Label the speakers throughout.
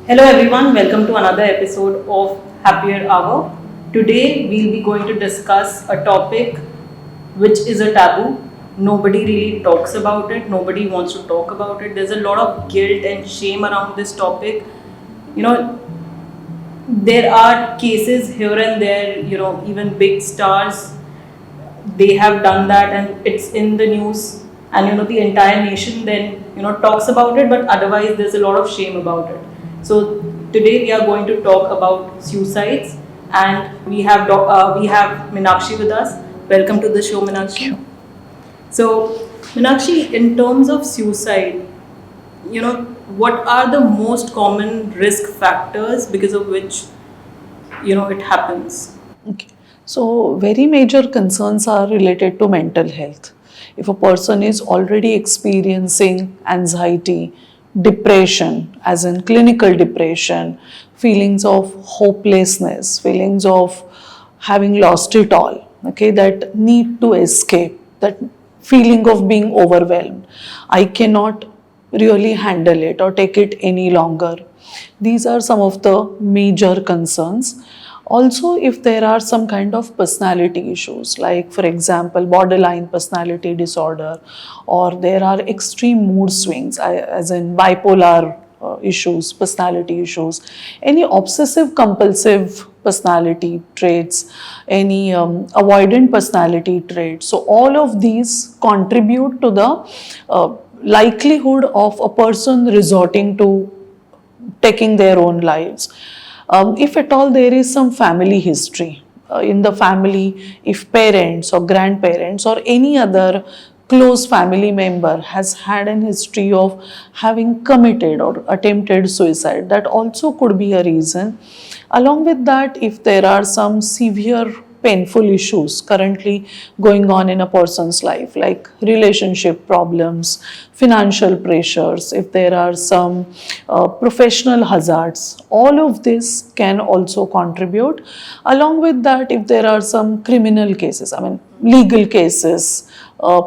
Speaker 1: Hello everyone, welcome to another episode of Happier Hour. Today we'll be going to discuss a topic which is a taboo. Nobody really talks about it, nobody wants to talk about it. There's a lot of guilt and shame around this topic. You know, there are cases here and there, even big stars, they have done that and it's in the news, and the entire nation then talks about it, but otherwise there's a lot of shame about it. So today we are going to talk about suicides, and we have Meenakshi with us. Welcome to the show, Meenakshi. So Meenakshi, in terms of suicide, what are the most common risk factors because of which it happens?
Speaker 2: Okay. So, very major concerns are related to mental health. If a person is already experiencing anxiety, depression, as in clinical depression, feelings of hopelessness, feelings of having lost it all, okay, that need to escape, that feeling of being overwhelmed. I cannot really handle it or take it any longer. These are some of the major concerns. Also, if there are some kind of personality issues, like for example, borderline personality disorder, or there are extreme mood swings, as in bipolar issues, personality issues, any obsessive compulsive personality traits, any avoidant personality traits. So, all of these contribute to the likelihood of a person resorting to taking their own lives. If at all there is some family history in the family, if parents or grandparents or any other close family member has had an history of having committed or attempted suicide, that also could be a reason. Along with that, if there are some severe painful issues currently going on in a person's life, like relationship problems, financial pressures, if there are some professional hazards, all of this can also contribute. Along with that, if there are some criminal cases, I mean legal cases,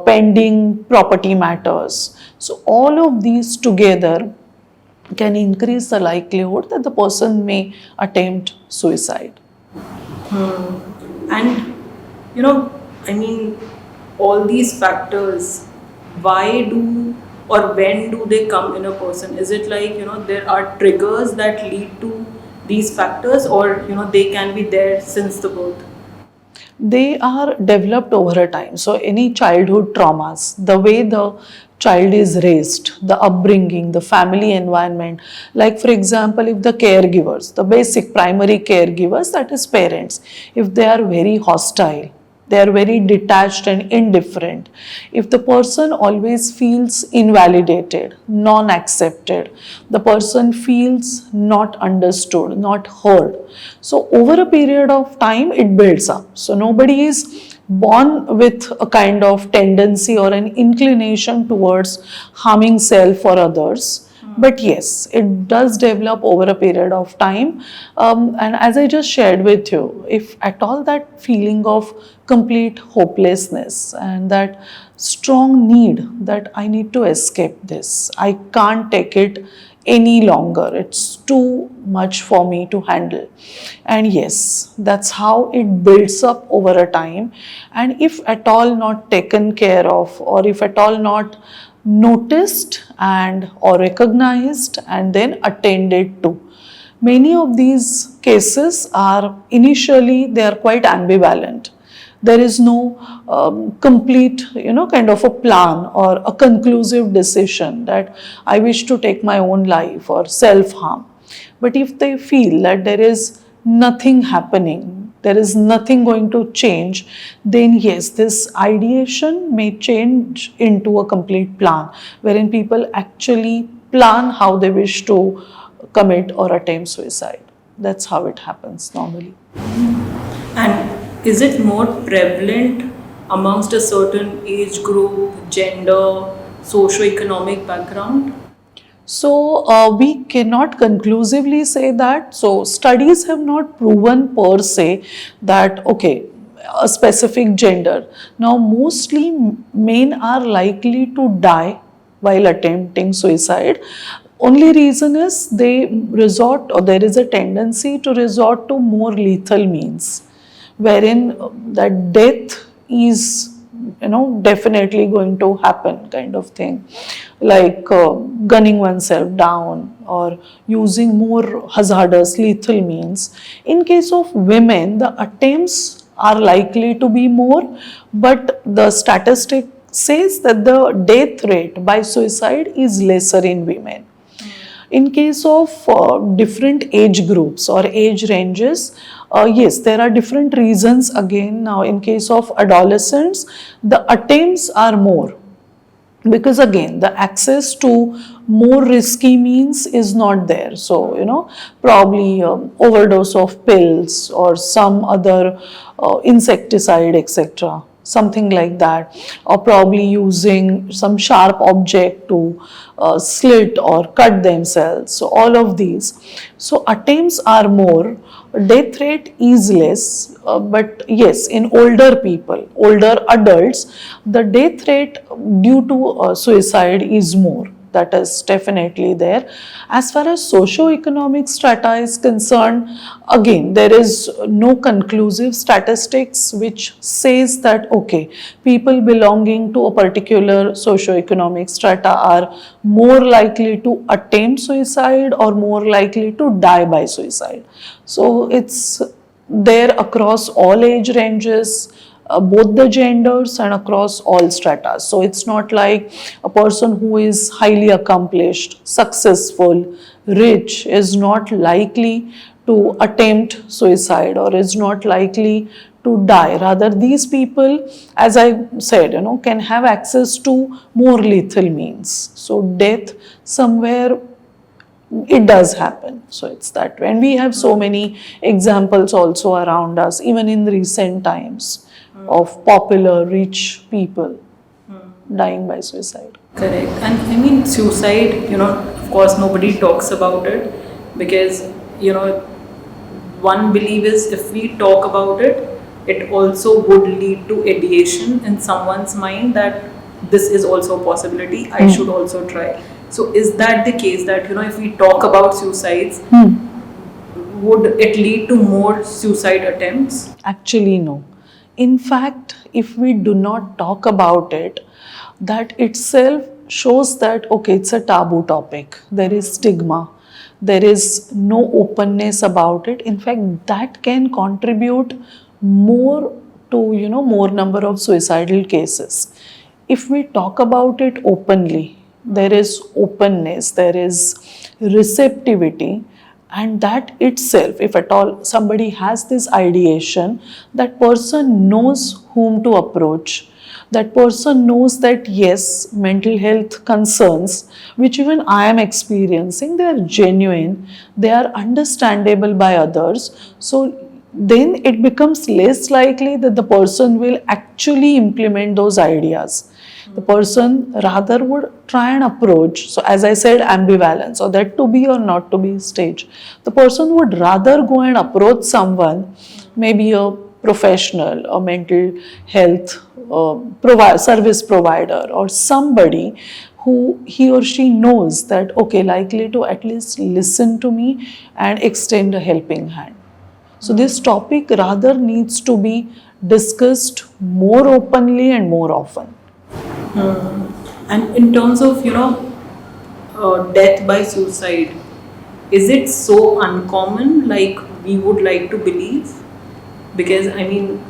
Speaker 2: pending property matters, so all of these together can increase the likelihood that the person may attempt suicide.
Speaker 1: And I mean, all these factors, why do or when do they come in a person? Is it like, there are triggers that lead to these factors, or they can be there since the birth?
Speaker 2: They are developed over a time. So, any childhood traumas, the way the child is raised, the upbringing, the family environment, like for example, if the caregivers, the basic primary caregivers, that is parents, if they are very hostile, they are very detached and indifferent, if the person always feels invalidated, non accepted, the person feels not understood, not heard, so over a period of time it builds up. So nobody is born with a kind of tendency or an inclination towards harming self or others. But yes, it does develop over a period of time. And as I just shared with you, if at all that feeling of complete hopelessness and that strong need that I need to escape this, I can't take it any longer, it's too much for me to handle. And yes, that's how it builds up over a time. And if at all not taken care of, or if at all not noticed and or recognized and then attended to, many of these cases are initially they are quite ambivalent. There is no complete kind of a plan or a conclusive decision that I wish to take my own life or self harm. But if they feel that there is nothing happening, there is nothing going to change, then yes, this ideation may change into a complete plan wherein people actually plan how they wish to commit or attempt suicide. That's how it happens normally.
Speaker 1: And is it more prevalent amongst a certain age group, gender, socio-economic background?
Speaker 2: So we cannot conclusively say that. So studies have not proven per se that okay, a specific gender. Now mostly men are likely to die while attempting suicide Only reason is they resort, or there is a tendency to resort to more lethal means, wherein that death is, definitely going to happen, kind of thing, like gunning oneself down or using more hazardous lethal means. In case of women, the attempts are likely to be more, but the statistic says that the death rate by suicide is lesser in women. In case of different age groups or age ranges, yes, there are different reasons again. Now, in case of adolescents, the attempts are more, because again the access to more risky means is not there. So probably overdose of pills or some other insecticide, etc., something like that, or probably using some sharp object to slit or cut themselves. So all of these, so attempts are more, death rate is less, but yes, in older people, older adults, the death rate due to suicide is more. That is definitely there. As far as socio-economic strata is concerned, again, there is no conclusive statistics which says that, okay, people belonging to a particular socio-economic strata are more likely to attempt suicide or more likely to die by suicide. So it's there across all age ranges, both the genders, and across all strata. So it's not like a person who is highly accomplished, successful, rich is not likely to attempt suicide or is not likely to die. Rather, these people, as I said, can have access to more lethal means. So death somewhere, it does happen. So it's that way. And we have so many examples also around us, even in recent times, of popular rich people dying by suicide.
Speaker 1: Correct. And I mean, suicide, of course, nobody talks about it because, one belief is if we talk about it, it also would lead to ideation in someone's mind that this is also a possibility, I should also try. So, is that the case that, if we talk about suicides, would it lead to more suicide attempts?
Speaker 2: Actually, no. In fact, if we do not talk about it, that itself shows that, okay, it's a taboo topic. There is stigma. There is no openness about it. In fact, that can contribute more to, more number of suicidal cases. If we talk about it openly, there is openness, there is receptivity, and that itself, if at all somebody has this ideation, that person knows whom to approach. That person knows that yes, mental health concerns, which even I am experiencing, they are genuine, they are understandable by others. So then it becomes less likely that the person will actually implement those ideas. The person rather would try and approach, so as I said, ambivalence, or that to be or not to be stage. The person would rather go and approach someone, maybe a professional, a mental health service provider, or somebody who he or she knows that, okay, likely to at least listen to me and extend a helping hand. So this topic rather needs to be discussed more openly and more often.
Speaker 1: And in terms of, death by suicide, is it so uncommon like we would like to believe? Because, I mean,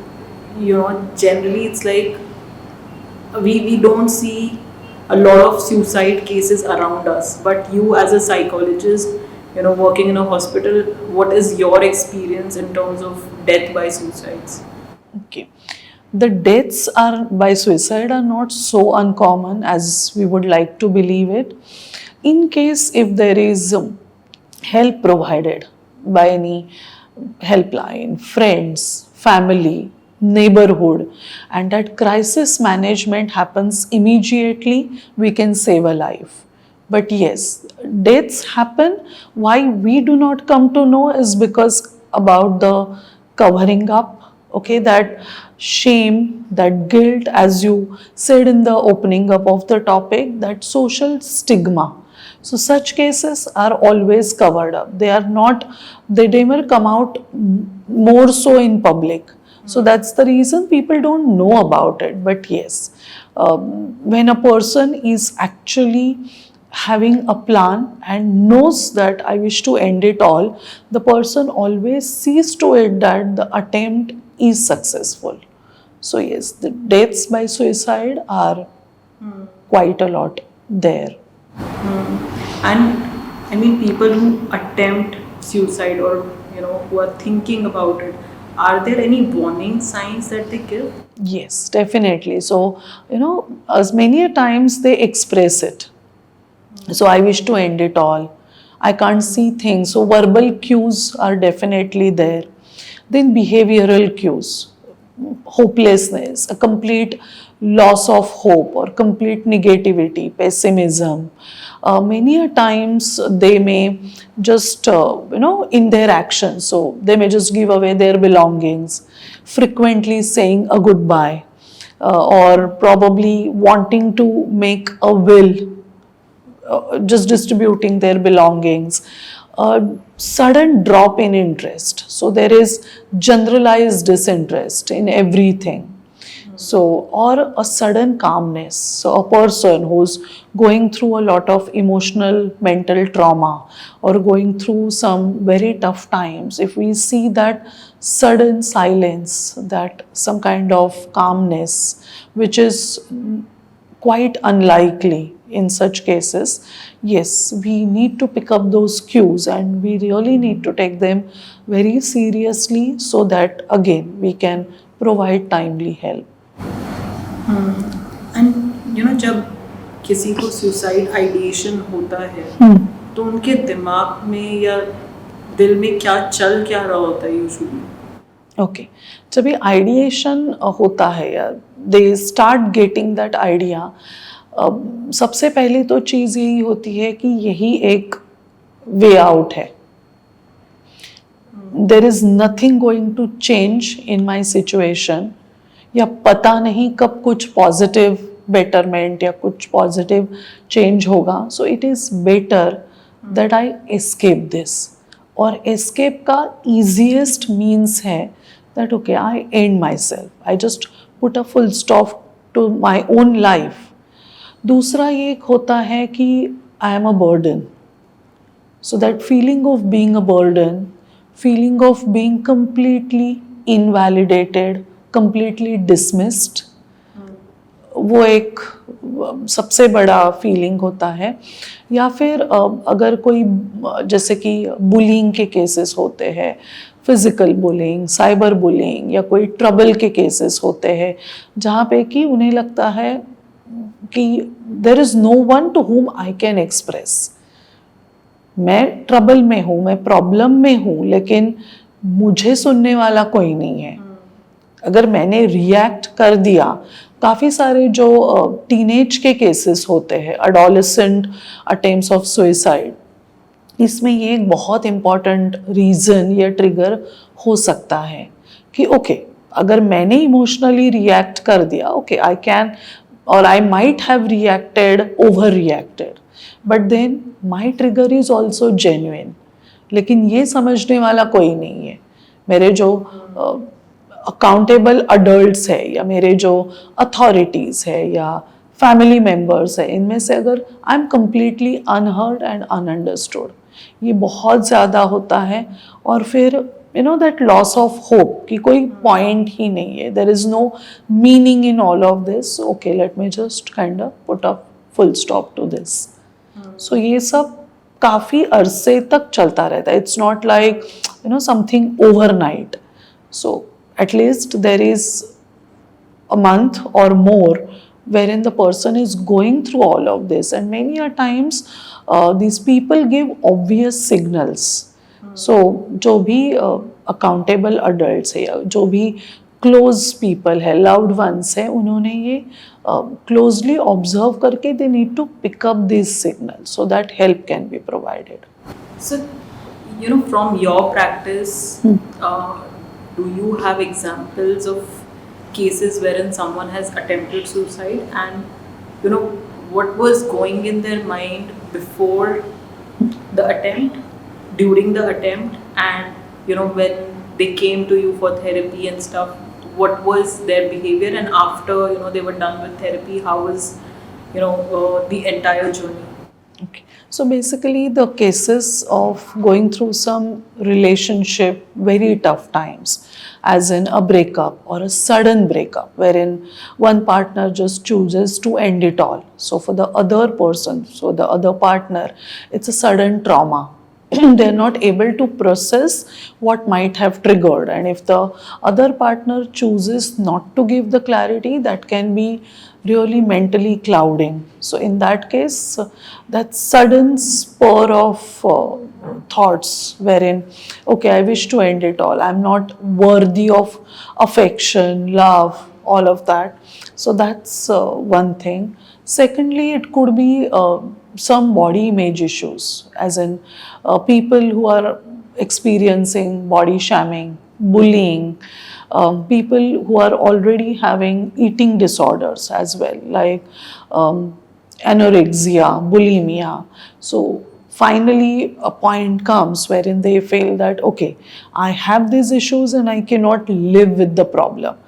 Speaker 1: generally it's like we don't see a lot of suicide cases around us. But you, as a psychologist, working in a hospital, what is your experience in terms of death by suicides?
Speaker 2: Okay. The deaths are by suicide are not so uncommon as we would like to believe it. In case if there is help provided by any helpline, friends, family, neighborhood, and that crisis management happens immediately, we can save a life. But yes, deaths happen. Why we do not come to know is because about the covering up, okay, that shame, that guilt, as you said in the opening up of the topic, that social stigma, So such cases are always covered up. They are not, they never come out more so in public. So that's the reason people don't know about it. But yes, when a person is actually having a plan and knows that I wish to end it all, the person always sees to it that the attempt is successful. So yes, the deaths by suicide are quite a lot there.
Speaker 1: And I mean, people who attempt suicide or who are thinking about it, are there any warning signs that they give?
Speaker 2: Yes, definitely. So, as many a times they express it. So, I wish to end it all. I can't see things. So, verbal cues are definitely there. Then, behavioral cues, hopelessness, a complete loss of hope or complete negativity, pessimism. Many a times they may just, in their actions, so they may just give away their belongings, frequently saying a goodbye, or probably wanting to make a will, just distributing their belongings, a sudden drop in interest. So there is generalized disinterest in everything. So, or a sudden calmness. So, a person who's going through a lot of emotional, mental trauma or going through some very tough times, if we see that sudden silence, that some kind of calmness, which is quite unlikely in such cases, yes, we need to pick up those cues and we really need to take them very seriously so that again we can provide timely help.
Speaker 1: And जब किसी को suicide ideation होता है तो उनके दिमाग में या दिल में क्या रहा होता है यूजुअली?
Speaker 2: ओके, जब ये आइडिएशन होता है या they start getting that idea, सबसे पहली तो चीज़ यही होती है कि यही एक वे आउट है. There is nothing going to change in my situation, या पता नहीं कब कुछ पॉजिटिव बेटरमेंट या कुछ पॉजिटिव चेंज होगा. So it is better that I escape this. और एस्केप का ईजीएस्ट मीन्स है that okay, I and my self, I just put a full stop to my own life. दूसरा ये एक होता है कि I am a burden. So that feeling of being a burden, feeling of being completely invalidated, completely dismissed, वो एक सबसे बड़ा फीलिंग होता है. या फिर अगर कोई जैसे कि बुलिंग के केसेस होते हैं, फिजिकल बुलिंग, साइबर बुलिंग, या कोई ट्रबल के केसेस होते हैं जहाँ पे कि उन्हें लगता है कि there is no one to whom I can express. मैं ट्रबल में हूँ, मैं प्रॉब्लम में हूँ, लेकिन मुझे सुनने वाला कोई नहीं है. अगर मैंने रिएक्ट कर दिया, काफ़ी सारे जो टीनेज के केसेस होते हैं, अडोलेसेंट अटेम्प्ट्स ऑफ सुइसाइड, इसमें ये एक बहुत इम्पॉर्टेंट रीज़न या ट्रिगर हो सकता है कि ओके, अगर मैंने इमोशनली रिएक्ट कर दिया, ओके आई कैन और I might have reacted, over reacted, but then my trigger is also genuine. लेकिन ये समझने वाला कोई नहीं है. मेरे जो अकाउंटेबल अडल्ट्स है या मेरे जो अथॉरिटीज़ है या फैमिली मेम्बर्स है, इनमें से अगर I am completely unheard and ununderstood, ये बहुत ज़्यादा होता है. और फिर दैट लॉस ऑफ होप कि कोई पॉइंट ही नहीं है, there is no meaning in all of this, okay let me just kind of put a full stop to this. So ये सब काफ़ी अरसे तक चलता रहता है. It's not like something overnight. So at least there is a month or more wherein the person is going through all of this, and many a times these people give obvious signals. So जो भी accountable adults है या जो भी close people है, loved ones है, उन्होंने ये closely observe करके they need to pick up these signals so that help can be provided.
Speaker 1: So from your practice, do you have examples of cases wherein someone has attempted suicide, and what was going in their mind before the attempt, during the attempt, and when they came to you for therapy and stuff, what was their behavior, and after they were done with therapy, how was the entire journey?
Speaker 2: Okay. So basically, the cases of going through some relationship, very tough times, as in a breakup or a sudden breakup, wherein one partner just chooses to end it all. So for the other person, so the other partner, it's a sudden trauma. They're not able to process what might have triggered, and if the other partner chooses not to give the clarity, that can be really mentally clouding. So in that case, that sudden spur of thoughts wherein, okay, I wish to end it all, I'm not worthy of affection, love, all of that. So that's one thing. Secondly, it could be some body image issues, as in people who are experiencing body shaming, bullying, people who are already having eating disorders as well, like anorexia, bulimia. So finally, a point comes wherein they feel that, okay, I have these issues and I cannot live with the problem.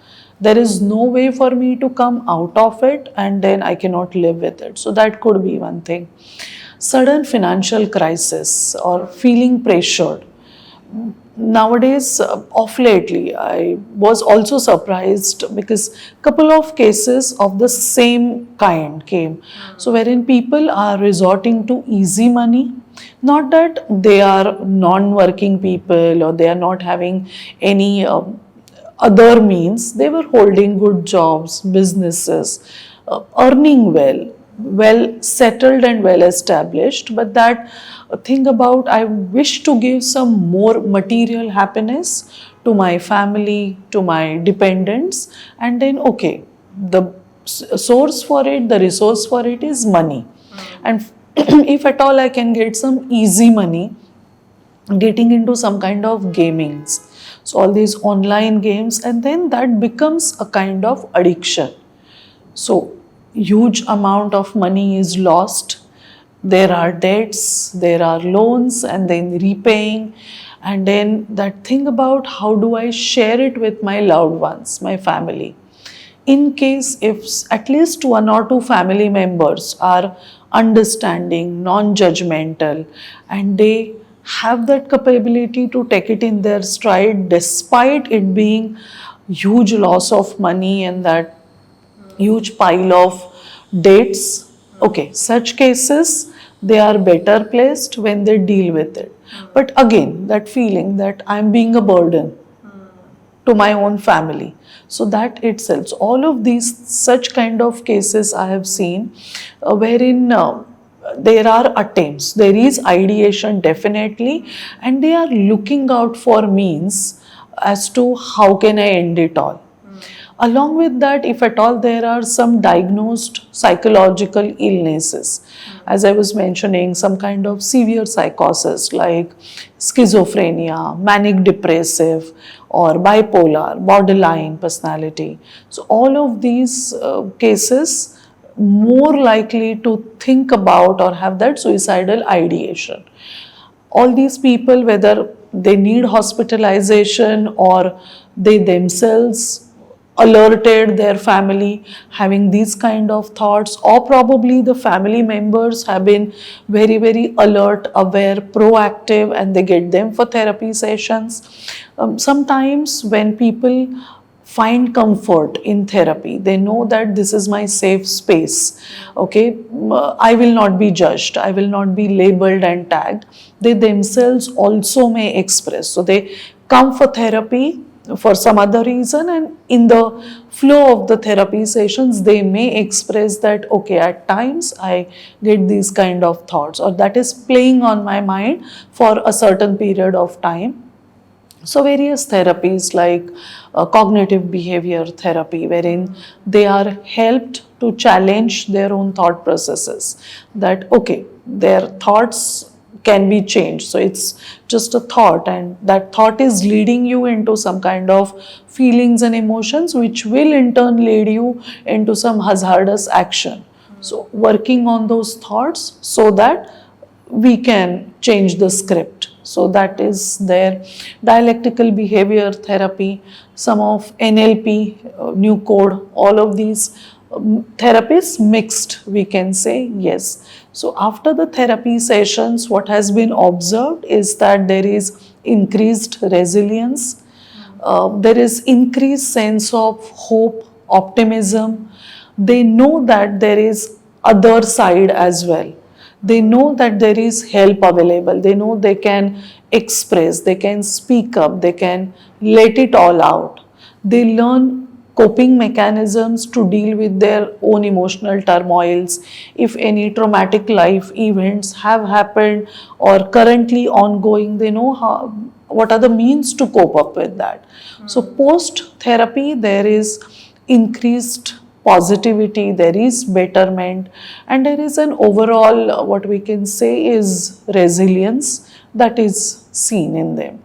Speaker 2: There is no way for me to come out of it, and then I cannot live with it. So that could be one thing. Sudden financial crisis or feeling pressured. Nowadays, of lately, I was also surprised because couple of cases of the same kind came. So wherein people are resorting to easy money, not that they are non-working people or they are not having any other means. They were holding good jobs, businesses, earning well, well settled and well established, but that thing about, I wish to give some more material happiness to my family, to my dependents, and then okay, the source for it, the resource for it is money. And if at all I can get some easy money, getting into some kind of gamings, so all these online games, and then that becomes a kind of addiction. So huge amount of money is lost, there are debts, there are loans, and then repaying, and then that thing about how do I share it with my loved ones, my family. In case if at least one or two family members are understanding, non-judgmental, and they have that capability to take it in their stride despite it being huge loss of money and that huge pile of debts, okay, such cases, they are better placed when they deal with it. But again, that feeling that I'm being a burden to my own family, so that itself, so all of these such kind of cases I have seen, wherein there are attempts, there is ideation definitely, and they are looking out for means as to how can I end it all. Along with that, if at all there are some diagnosed psychological illnesses, as I was mentioning, some kind of severe psychosis like schizophrenia, manic depressive, or bipolar, borderline personality. So all of these cases more likely to think about or have that suicidal ideation. All these people, whether they need hospitalization or they themselves alerted their family having these kind of thoughts, or probably the family members have been very alert, aware, proactive, and they get them for therapy sessions. Sometimes when people find comfort in therapy, they know that this is my safe space, okay, I will not be judged, I will not be labeled and tagged. They themselves also may express, so they come for therapy for some other reason, and in the flow of the therapy sessions they may express that, okay, at times I get these kind of thoughts, or that is playing on my mind for a certain period of time. So various therapies like cognitive behavior therapy, wherein they are helped to challenge their own thought processes, that okay, their thoughts can be changed. So it's just a thought, and that thought is leading you into some kind of feelings and emotions, which will in turn lead you into some hazardous action. So working on those thoughts so that we can change the script. So that is their dialectical behavior therapy, some of NLP, new code, all of these therapies mixed, we can say, yes. So after the therapy sessions, what has been observed is that there is increased resilience, there is increased sense of hope, optimism. They know that there is other side as well. They know that there is help available. They know they can express, they can speak up, they can let it all out. They learn coping mechanisms to deal with their own emotional turmoils. If any traumatic life events have happened or currently ongoing, they know how, what are the means to cope up with that. So post therapy, there is increased positivity, there is betterment, and there is an overall, what we can say is resilience that is seen in them.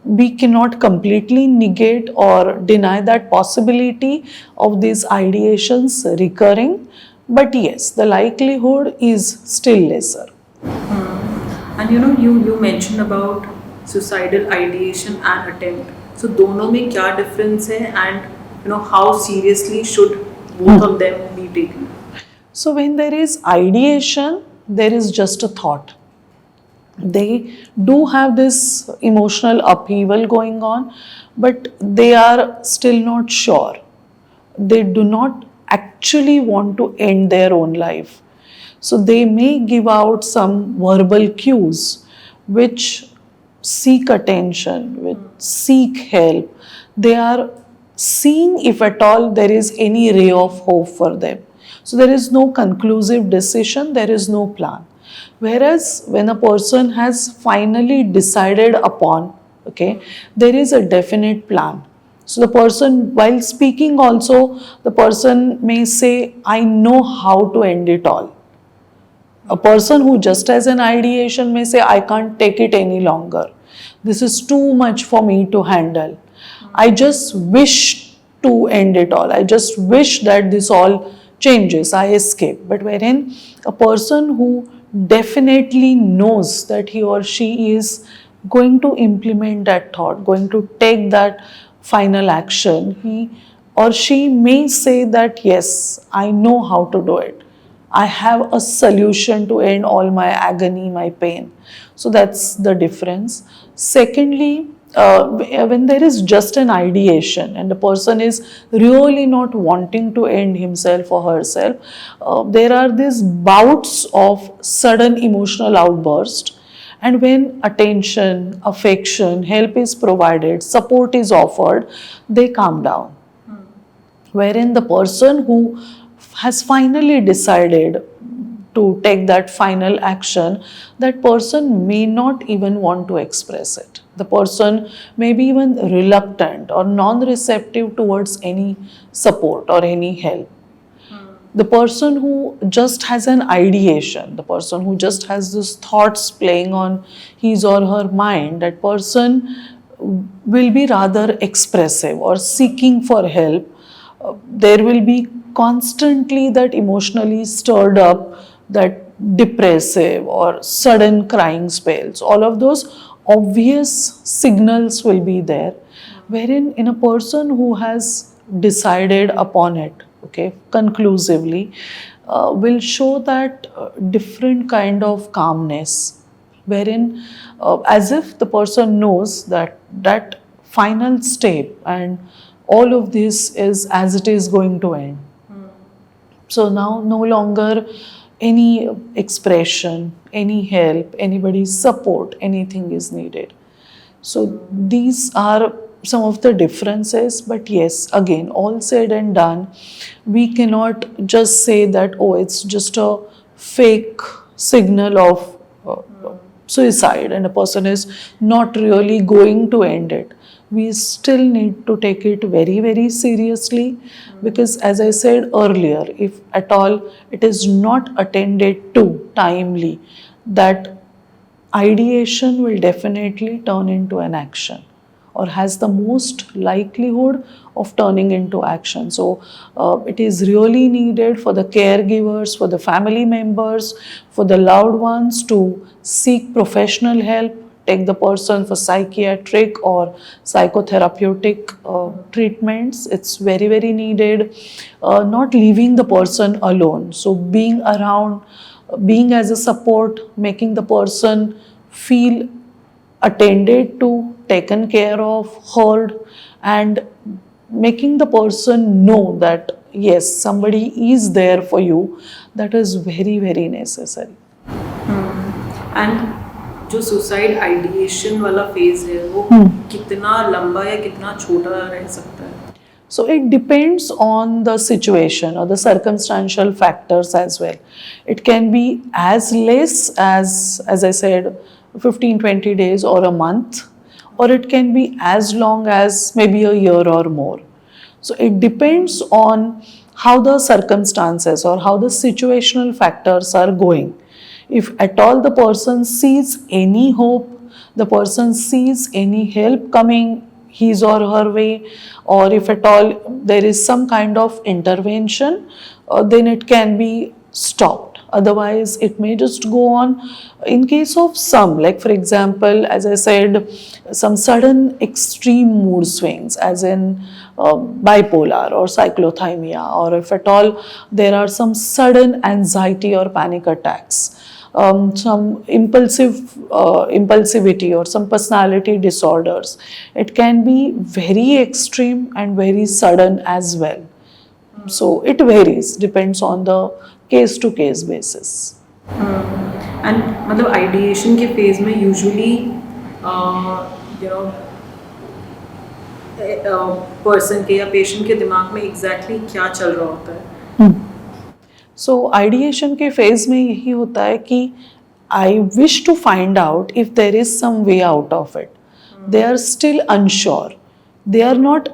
Speaker 2: We cannot completely negate or deny that possibility of these ideations recurring, but yes, the likelihood is still lesser.
Speaker 1: And you mentioned about suicidal ideation and attempt. So दोनों में क्या difference है, and how seriously should both of them be taken?
Speaker 2: So when there is ideation, there is just a thought. They do have this emotional upheaval going on, but they are still not sure. They do not actually want to end their own life. So they may give out some verbal cues which seek attention, which seek help. They are seeing if at all there is any ray of hope for them. So there is no conclusive decision, there is no plan. Whereas when a person has finally decided upon, okay, there is a definite plan. So the person, while speaking also, the person may say, I know how to end it all. A person who just has an ideation may say, I can't take it any longer. This is too much for me to handle. I just wish to end it all. I just wish that this all changes. I escape. But wherein a person who definitely knows that he or she is going to implement that thought, going to take that final action, he or she may say that, yes, I know how to do it. I have a solution to end all my agony, my pain. So that's the difference. Secondly, when there is just an ideation and the person is really not wanting to end himself or herself, there are these bouts of sudden emotional outburst. And when attention, affection, help is provided, support is offered, they calm down. Wherein the person who has finally decided to take that final action, that person may not even want to express it. The person may be even reluctant or non-receptive towards any support or any help. The person who just has an ideation, the person who just has these thoughts playing on his or her mind, that person will be rather expressive or seeking for help. There will be constantly that emotionally stirred up, that depressive or sudden crying spells. All of those obvious signals will be there, wherein in a person who has decided upon it, okay, conclusively, will show that different kind of calmness, wherein as if the person knows that that final step and all of this is as it is going to end. So now no longer any expression, any help, anybody's support, anything is needed. So these are some of the differences, but yes, again, all said and done, we cannot just say that, oh, it's just a fake signal of suicide and a person is not really going to end it. We still need to take it very, very seriously, because as I said earlier, if at all it is not attended to timely, that ideation will definitely turn into an action. or has the most likelihood of turning into action. So it is really needed for the caregivers, for the family members, for the loved ones to seek professional help, take the person for psychiatric or psychotherapeutic treatments. It's very, very needed. Not leaving the person alone. So being around, being as a support, making the person feel attended to, taken care of, heard, and making the person know that yes, somebody is there for you, that is very, very necessary.
Speaker 1: And जो suicide ideation वाला phase है वो कितना लंबा या कितना छोटा रह सकता है?
Speaker 2: So it depends on the situation or the circumstantial factors as well. It can be as less as I said, 15-20 days or a month, or it can be as long as maybe a year or more. So it depends on how the circumstances or how the situational factors are going. If at all the person sees any hope, the person sees any help coming his or her way, or if at all there is some kind of intervention, then it can be stopped. Otherwise, it may just go on. In case of some, like for example, as I said, some sudden extreme mood swings, as in bipolar or cyclothymia, or if at all there are some sudden anxiety or panic attacks, some impulsivity or some personality disorders. It can be very extreme and very sudden as well. So it varies, depends on the case to case basis.
Speaker 1: And मतलब ideation के phase में usually you know person के या patient के दिमाग में exactly क्या चल रहा होता है?
Speaker 2: सो आइडिएशन के फेज में यही होता है कि I wish to find out if there is some way out of it. They are still unsure. They are not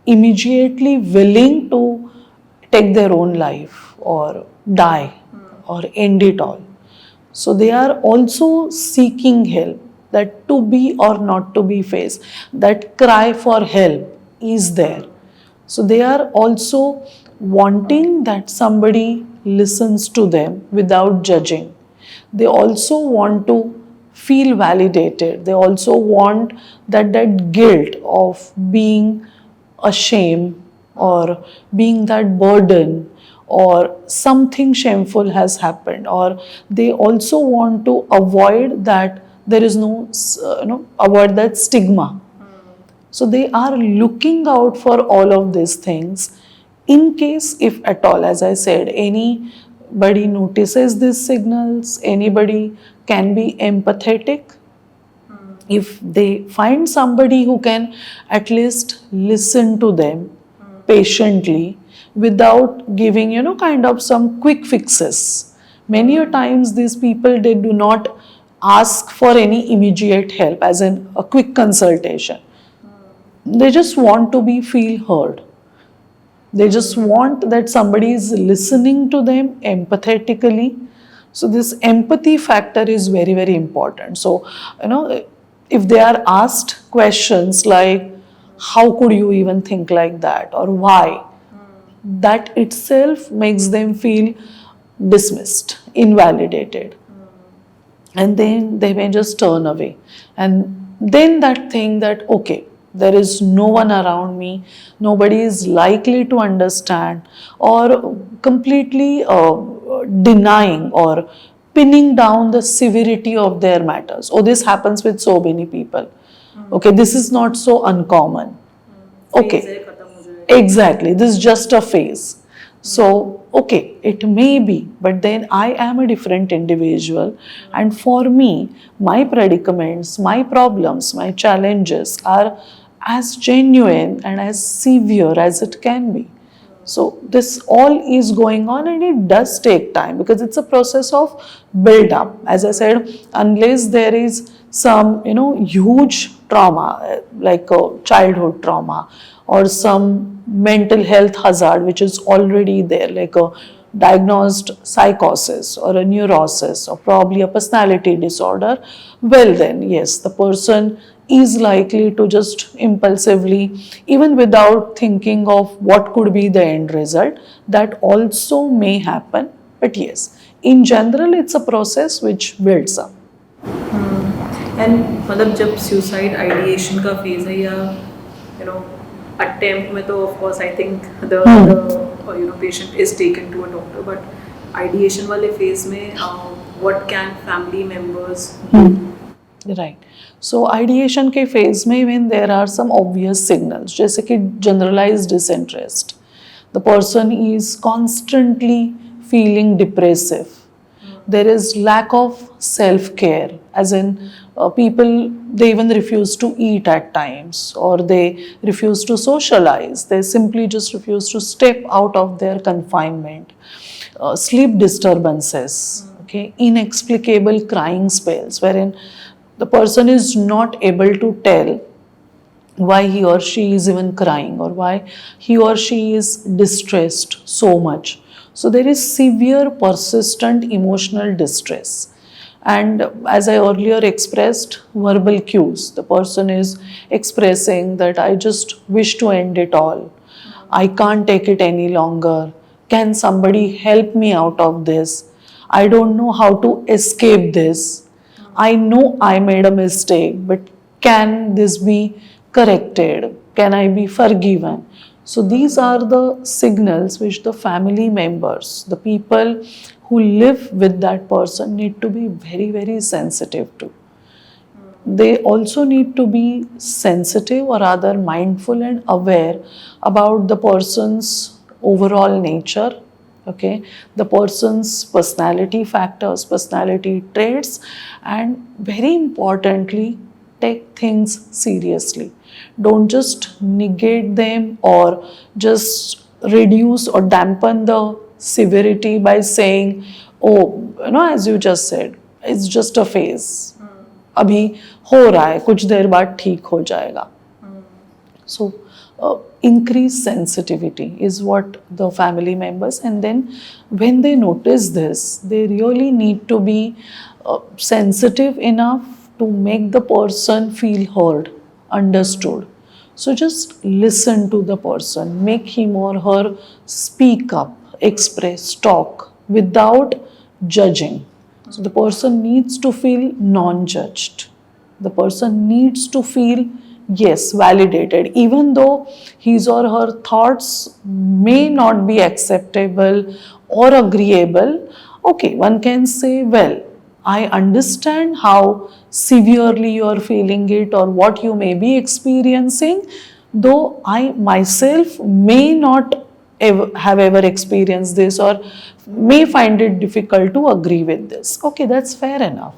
Speaker 2: immediately willing to take their own life or die or end it all. So they are also seeking help, that to be or not to be faced. That cry for help is there. So they are also wanting that somebody listens to them without judging. They also want to feel validated. They also want that guilt of being ashamed or being that burden or something shameful has happened, or they also want to avoid that there is no avoid that stigma. So they are looking out for all of these things in case, if at all, as I said, anybody notices these signals, anybody can be empathetic. If they find somebody who can at least listen to them patiently without giving kind of some quick fixes. Many a times these people, they do not ask for any immediate help as in a quick consultation. They just want to feel heard. They just want that somebody is listening to them empathetically. So this empathy factor is very, very important. So if they are asked questions like, how could you even think like that, or why, that itself makes them feel dismissed, invalidated. And then they may just turn away. And then that thing that, okay, there is no one around me, nobody is likely to understand, or completely denying or pinning down the severity of their matters. Oh, this happens with so many people. Okay, this is not so uncommon. Okay, exactly, this is just a phase. So, okay, it may be, but then I am a different individual, and for me, my predicaments, my problems, my challenges are as genuine and as severe as it can be. So this all is going on, and it does take time because it's a process of build up. As I said, unless there is some huge trauma like a childhood trauma or some mental health hazard which is already there, like a diagnosed psychosis or a neurosis or probably a personality disorder, well then yes, the person is likely to just impulsively, even without thinking of what could be the end result. That also may happen. But yes, in general, it's a process which builds up.
Speaker 1: And मतलब जब suicide ideation का phase है या you know attempt में तो of course I think the you know patient is taken to a doctor but ideation वाले phase में what can family members do
Speaker 2: right so ideation के फेज में when there are some obvious signals जैसे कि generalized disinterest, the person is constantly feeling depressive, there is lack of self care, as in people, they even refuse to eat at times, or they refuse to socialize, they simply just refuse to step out of their confinement. Sleep disturbances, okay, inexplicable crying spells wherein the person is not able to tell why he or she is even crying or why he or she is distressed so much. So there is severe persistent emotional distress. And as I earlier expressed, verbal cues, the person is expressing that I just wish to end it all, I can't take it any longer, can somebody help me out of this, I don't know how to escape this, I know I made a mistake, but can this be corrected? Can I be forgiven? So these are the signals which the family members, the people who live with that person, need to be very, very sensitive to. They also need to be sensitive or rather mindful and aware about the person's overall nature, okay, the person's personality factors, personality traits, and very importantly, take things seriously. Don't just negate them or just reduce or dampen the severity by saying, oh, you know, as you just said, it's just a phase, अभी हो रहा है, कुछ देर बाद ठीक हो जाएगा. So increased sensitivity is what the family members, and then when they notice this, they really need to be sensitive enough to make the person feel heard, understood. So just listen to the person, make him or her speak up, express, talk without judging. So the person needs to feel non-judged. The person needs to feel, yes, validated, even though his or her thoughts may not be acceptable or agreeable. Okay, one can say, well, I understand how severely you are feeling it or what you may be experiencing, though I myself may not have ever experienced this or may find it difficult to agree with this. Okay, that's fair enough.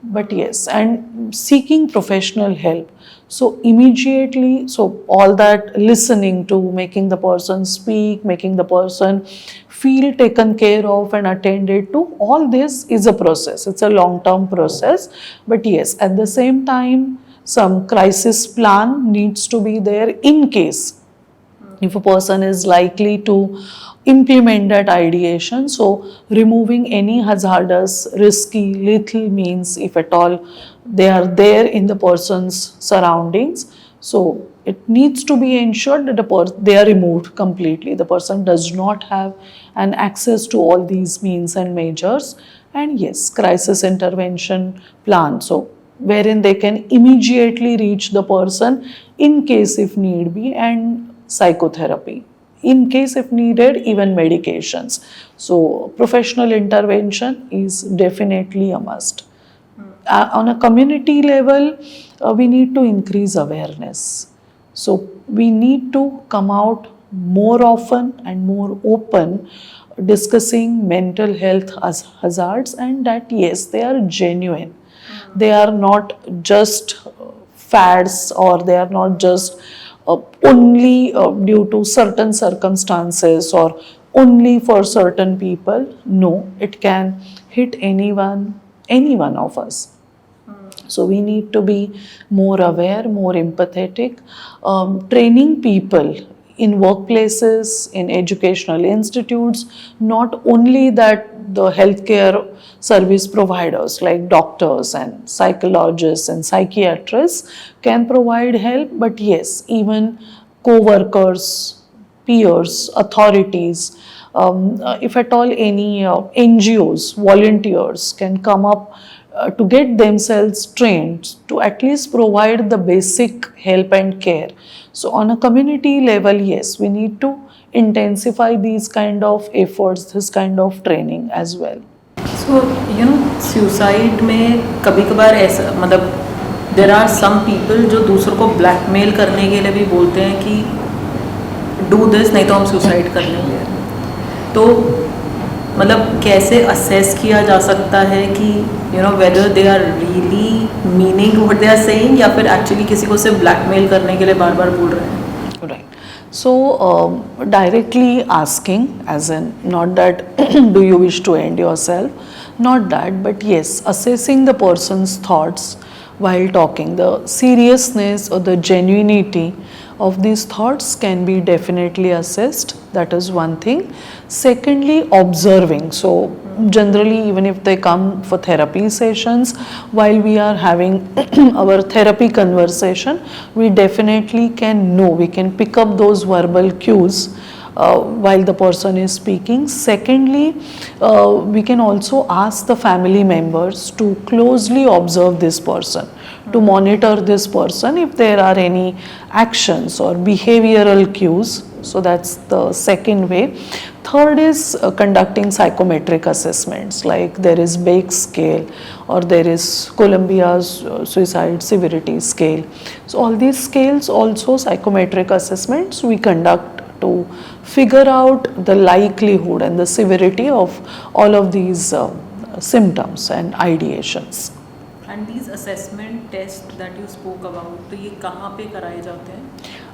Speaker 2: But yes, and seeking professional help. So immediately, so all that listening to, making the person speak, making the person feel taken care of and attended to, all this is a process. It's a long-term process. But yes, at the same time, some crisis plan needs to be there in case if a person is likely to implement that ideation. So removing any hazardous, risky, lethal means, if at all they are there in the person's surroundings, so it needs to be ensured that they are removed completely. The person does not have an access to all these means and measures. And yes, crisis intervention plan, so wherein they can immediately reach the person in case if need be, and psychotherapy, in case if needed, even medications. So professional intervention is definitely a must. On a community level, we need to increase awareness. So we need to come out more often and more open discussing mental health hazards, and that yes, they are genuine. They are not just fads, or they are not just only due to certain circumstances or only for certain people. No, it can hit anyone, any one of us. So we need to be more aware, more empathetic, training people in workplaces, in educational institutes, not only that the healthcare service providers like doctors and psychologists and psychiatrists can provide help, but yes, even co-workers, peers, authorities, if at all any NGOs, volunteers can come up to get themselves trained to at least provide the basic help and care. So on a community level, yes, we need to intensify these kind of efforts, this kind of training as well.
Speaker 1: So, suicide में कभी कभार ऐसा मतलब there are some people जो दूसरों को blackmail करने के लिए भी बोलते हैं कि do this नहीं तो हम suicide कर लेंगे. तो मतलब कैसे assess किया जा सकता है कि whether they are really meaning what they are saying या फिर actually किसी को सिर्फ blackmail करने के लिए बार बार बोल रहे हैं.
Speaker 2: Right. So, directly asking, as in, not that do you wish to end yourself, not that, but yes, assessing the person's thoughts while talking, the seriousness or the genuinity of these thoughts can be definitely assessed. That is one thing. Secondly, observing. So, generally, even if they come for therapy sessions, while we are having our therapy conversation, we definitely can know, we can pick up those verbal cues while the person is speaking. Secondly, we can also ask the family members to closely observe this person, to monitor this person if there are any actions or behavioral cues. So that's the second way. Third is conducting psychometric assessments, like there is Bake scale or there is Columbia's suicide severity scale. So all these scales, also psychometric assessments we conduct to figure out the likelihood and the severity of all of these symptoms and ideations.
Speaker 1: And these assessment tests that you spoke about, तो ये कहाँ पे कराए जाते हैं?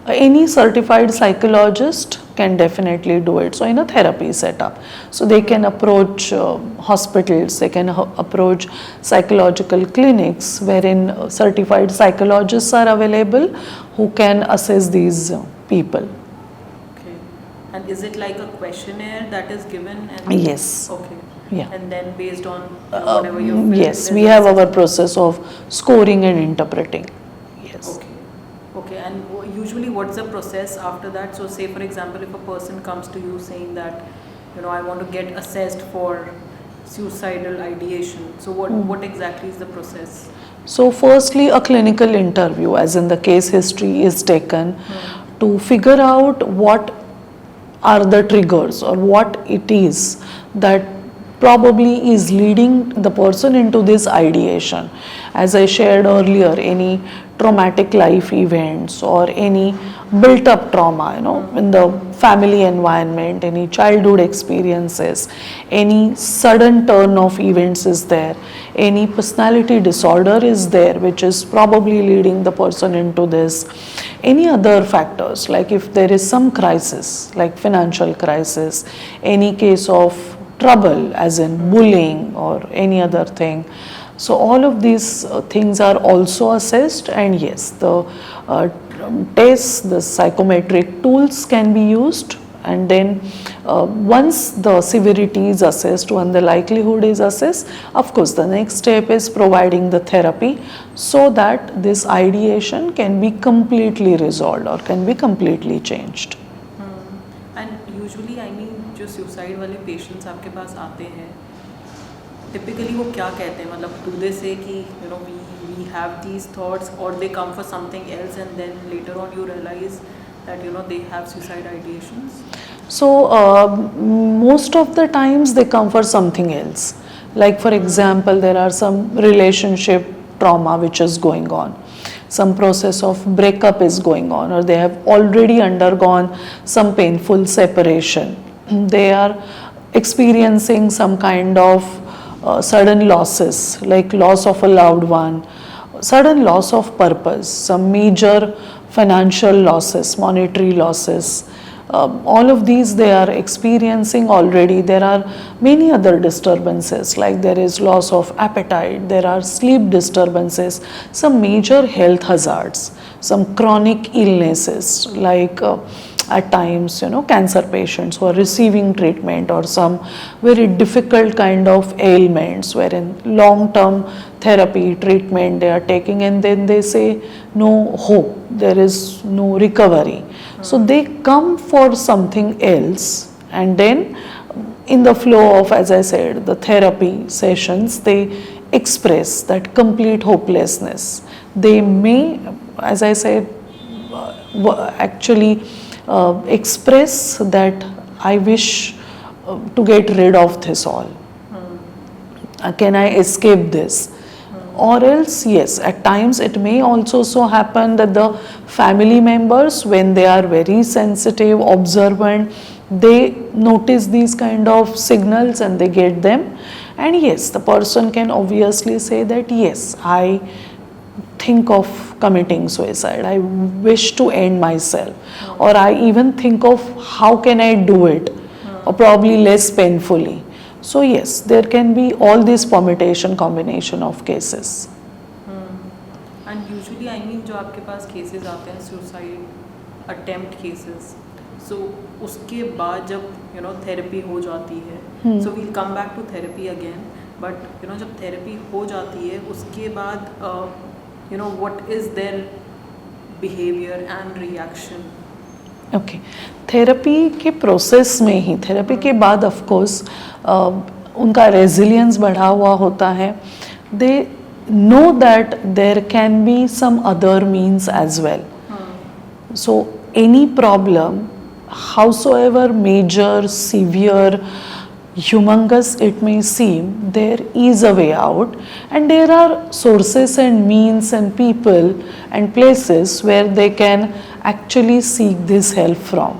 Speaker 2: Any certified psychologist can definitely do it. So in a therapy setup, so they can approach hospitals, they can approach psychological clinics wherein certified psychologists are available who can assess these people.
Speaker 1: Okay. And is it like a questionnaire that is given? And
Speaker 2: Yes.
Speaker 1: Okay.
Speaker 2: Yeah.
Speaker 1: And then based on whatever you fill,
Speaker 2: Yes,
Speaker 1: there's
Speaker 2: we
Speaker 1: a
Speaker 2: have our
Speaker 1: assessment.
Speaker 2: process of scoring and interpreting. Yes.
Speaker 1: Okay. Okay. And usually what's the process after that? So say for example, if a person comes to you saying that, I want to get assessed for suicidal ideation. So what exactly is the process?
Speaker 2: So firstly, a clinical interview, as in the case history is taken to figure out what are the triggers or what it is that probably is leading the person into this ideation. As I shared earlier, any traumatic life events or any built up trauma, in the family environment, any childhood experiences, any sudden turn of events is there, any personality disorder is there which is probably leading the person into this, any other factors, like if there is some crisis like financial crisis, any case of trouble as in bullying or any other thing. So all of these things are also assessed, and yes, the tests, the psychometric tools can be used, and then once the severity is assessed, when the likelihood is assessed, of course the next step is providing the therapy so that this ideation can be completely resolved or can be completely changed.
Speaker 1: And usually जो suicide वाले patients आपके पास आते हैं, typically वो क्या कहते हैं, मतलब do they say कि we have these thoughts, or they come for something else and then later on you realize that they have suicide ideations?
Speaker 2: So most of the times they come for something else. Like for example, there are some relationship trauma which is going on, some process of breakup is going on, or they have already undergone some painful separation. They are experiencing some kind of sudden losses, like loss of a loved one, sudden loss of purpose, some major financial losses, monetary losses. All of these they are experiencing already. There are many other disturbances, like there is loss of appetite, there are sleep disturbances, some major health hazards, some chronic illnesses like at times, cancer patients who are receiving treatment or some very difficult kind of ailments wherein long-term therapy treatment they are taking, and then they say no hope, there is no recovery. So they come for something else, and then in the flow of, as I said, the therapy sessions, they express that complete hopelessness. They may, as I said, actually express that I wish to get rid of this all. Can I escape this? Or else, yes, at times it may also so happen that the family members, when they are very sensitive, observant, they notice these kind of signals and they get them. And yes, the person can obviously say that yes, I think of committing suicide, I wish to end myself, or I even think of how can I do it, or probably less painfully. So yes, there can be all this permutation combination of cases.
Speaker 1: And usually I mean जो आपके पास cases आते हैं suicide attempt cases, so उसके बाद जब therapy हो जाती है, so we'll come back to therapy again, but जब therapy हो जाती है उसके बाद what is their behavior and reaction?
Speaker 2: Okay, therapy के प्रोसेस में ही, थेरेपी के बाद ऑफ कोर्स उनका रेजिलियंस बढ़ा हुआ होता है. They know that there can be some other means as well. So any problem, howsoever major, severe, humongous it may seem, there is a way out, and there are sources and means and people and places where they can actually seek this help from.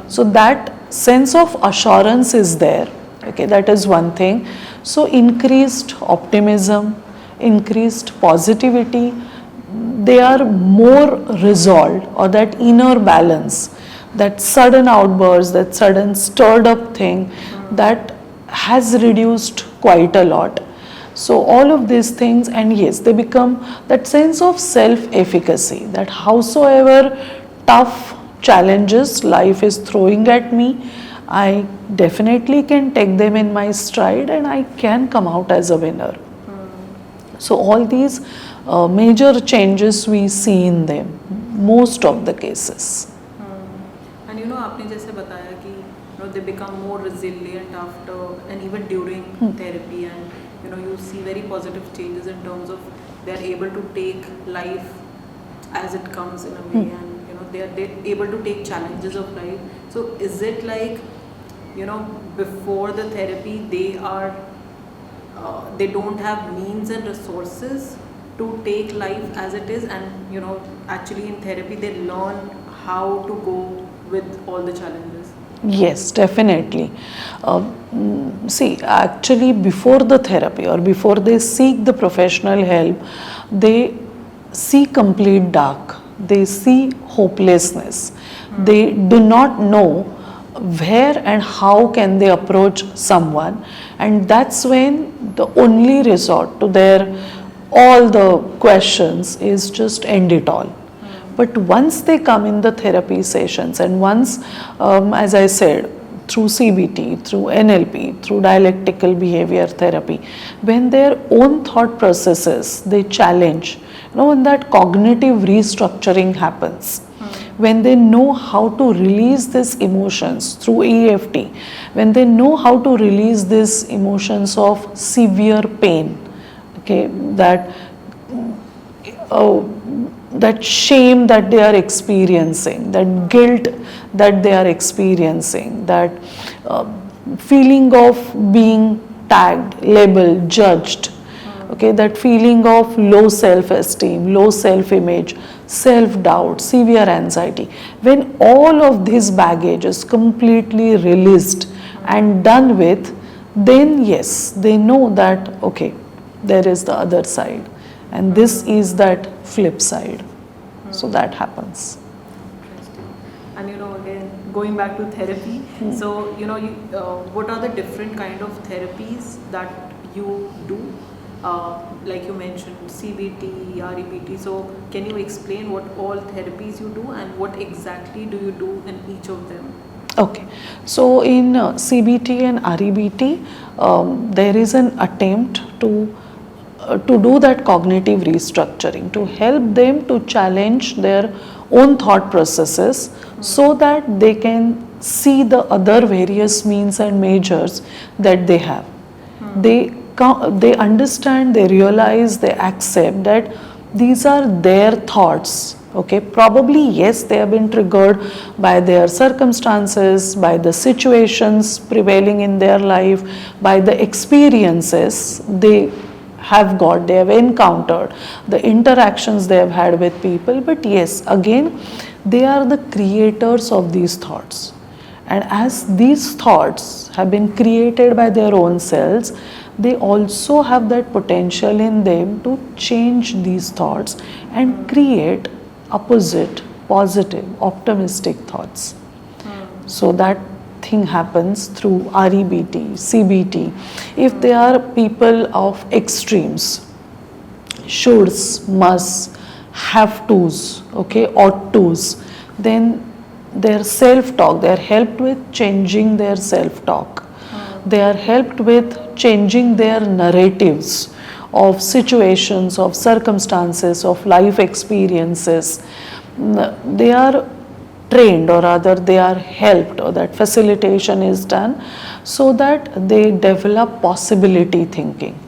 Speaker 2: So that sense of assurance is there. Okay, that is one thing. So increased optimism, increased positivity, they are more resolved, or that inner balance, that sudden outburst, that sudden stirred up thing, that has reduced quite a lot. So all of these things, and yes, they become that sense of self-efficacy, that howsoever tough challenges life is throwing at me, I definitely can take them in my stride and I can come out as a winner. So all these major changes we see in them, most of the cases.
Speaker 1: And आपने जैसे बताया कि they become more resilient after and even during therapy, and you see very positive changes in terms of they are able to take life as it comes in a way, and they are able to take challenges of life. So is it like before the therapy they are they don't have means and resources to take life as it is, and actually in therapy they learn how to go with all the challenges?
Speaker 2: Yes, definitely. See, actually before the therapy or before they seek the professional help, they see complete dark, they see hopelessness, they do not know where and how can they approach someone, and that's when the only resort to their all the questions is just end it all. But once they come in the therapy sessions, and once, as I said, through CBT, through NLP, through dialectical behavior therapy, when their own thought processes they challenge, when that cognitive restructuring happens, when they know how to release these emotions through EFT, when they know how to release these emotions of severe pain, okay, that shame that they are experiencing, that guilt that they are experiencing, that feeling of being tagged, labeled, judged, okay, that feeling of low self-esteem, low self-image, self-doubt, severe anxiety. When all of this baggage is completely released and done with, then yes, they know that, okay, there is the other side. And this is that flip side. So that happens.
Speaker 1: And again, going back to therapy, so what are the different kind of therapies that you do? like you mentioned, CBT, REBT. So can you explain what all therapies you do and what exactly do you do in each of them?
Speaker 2: Okay, so in CBT and REBT, there is an attempt to do that cognitive restructuring, to help them to challenge their own thought processes so that they can see the other various means and measures that they have. They understand, they realize, they accept that these are their thoughts. Okay, probably yes, they have been triggered by their circumstances, by the situations prevailing in their life, by the experiences they have got, they have encountered, the interactions they have had with people. But yes, again, they are the creators of these thoughts. And as these thoughts have been created by their own selves, they also have that potential in them to change these thoughts and create opposite, positive, optimistic thoughts. So that thing happens through REBT, CBT. If they are people of extremes, shoulds, musts, have tos, okay, ought tos, then their self-talk, they are helped with changing their self-talk. They are helped with changing their narratives of situations, of circumstances, of life experiences. They are trained, or rather they are helped, or that facilitation is done so that they develop possibility thinking,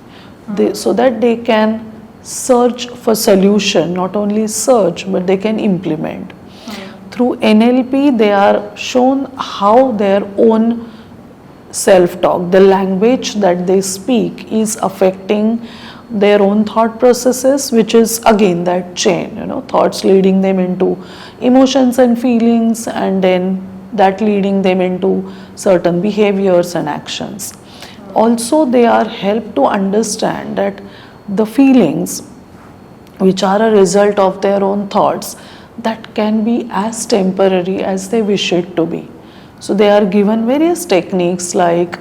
Speaker 2: so that they can search for solution, not only search but they can implement. Through NLP they are shown how their own self-talk, the language that they speak, is affecting their own thought processes, which is again that chain, thoughts leading them into emotions and feelings, and then that leading them into certain behaviors and actions. Also, they are helped to understand that the feelings which are a result of their own thoughts, that can be as temporary as they wish it to be. So they are given various techniques like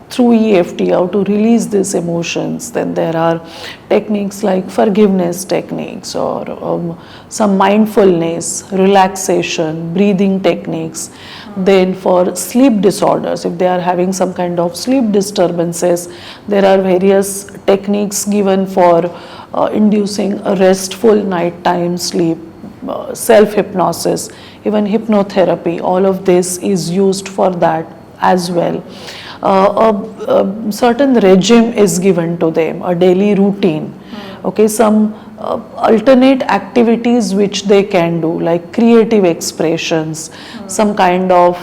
Speaker 2: through EFT how to release these emotions. Then there are techniques like forgiveness techniques, or some mindfulness, relaxation, breathing techniques. Then for sleep disorders, if they are having some kind of sleep disturbances, there are various techniques given for inducing a restful nighttime sleep. Self-hypnosis, even hypnotherapy, all of this is used for that as well. A certain regime is given to them, a daily routine. Okay, some alternate activities which they can do, like creative expressions, some kind of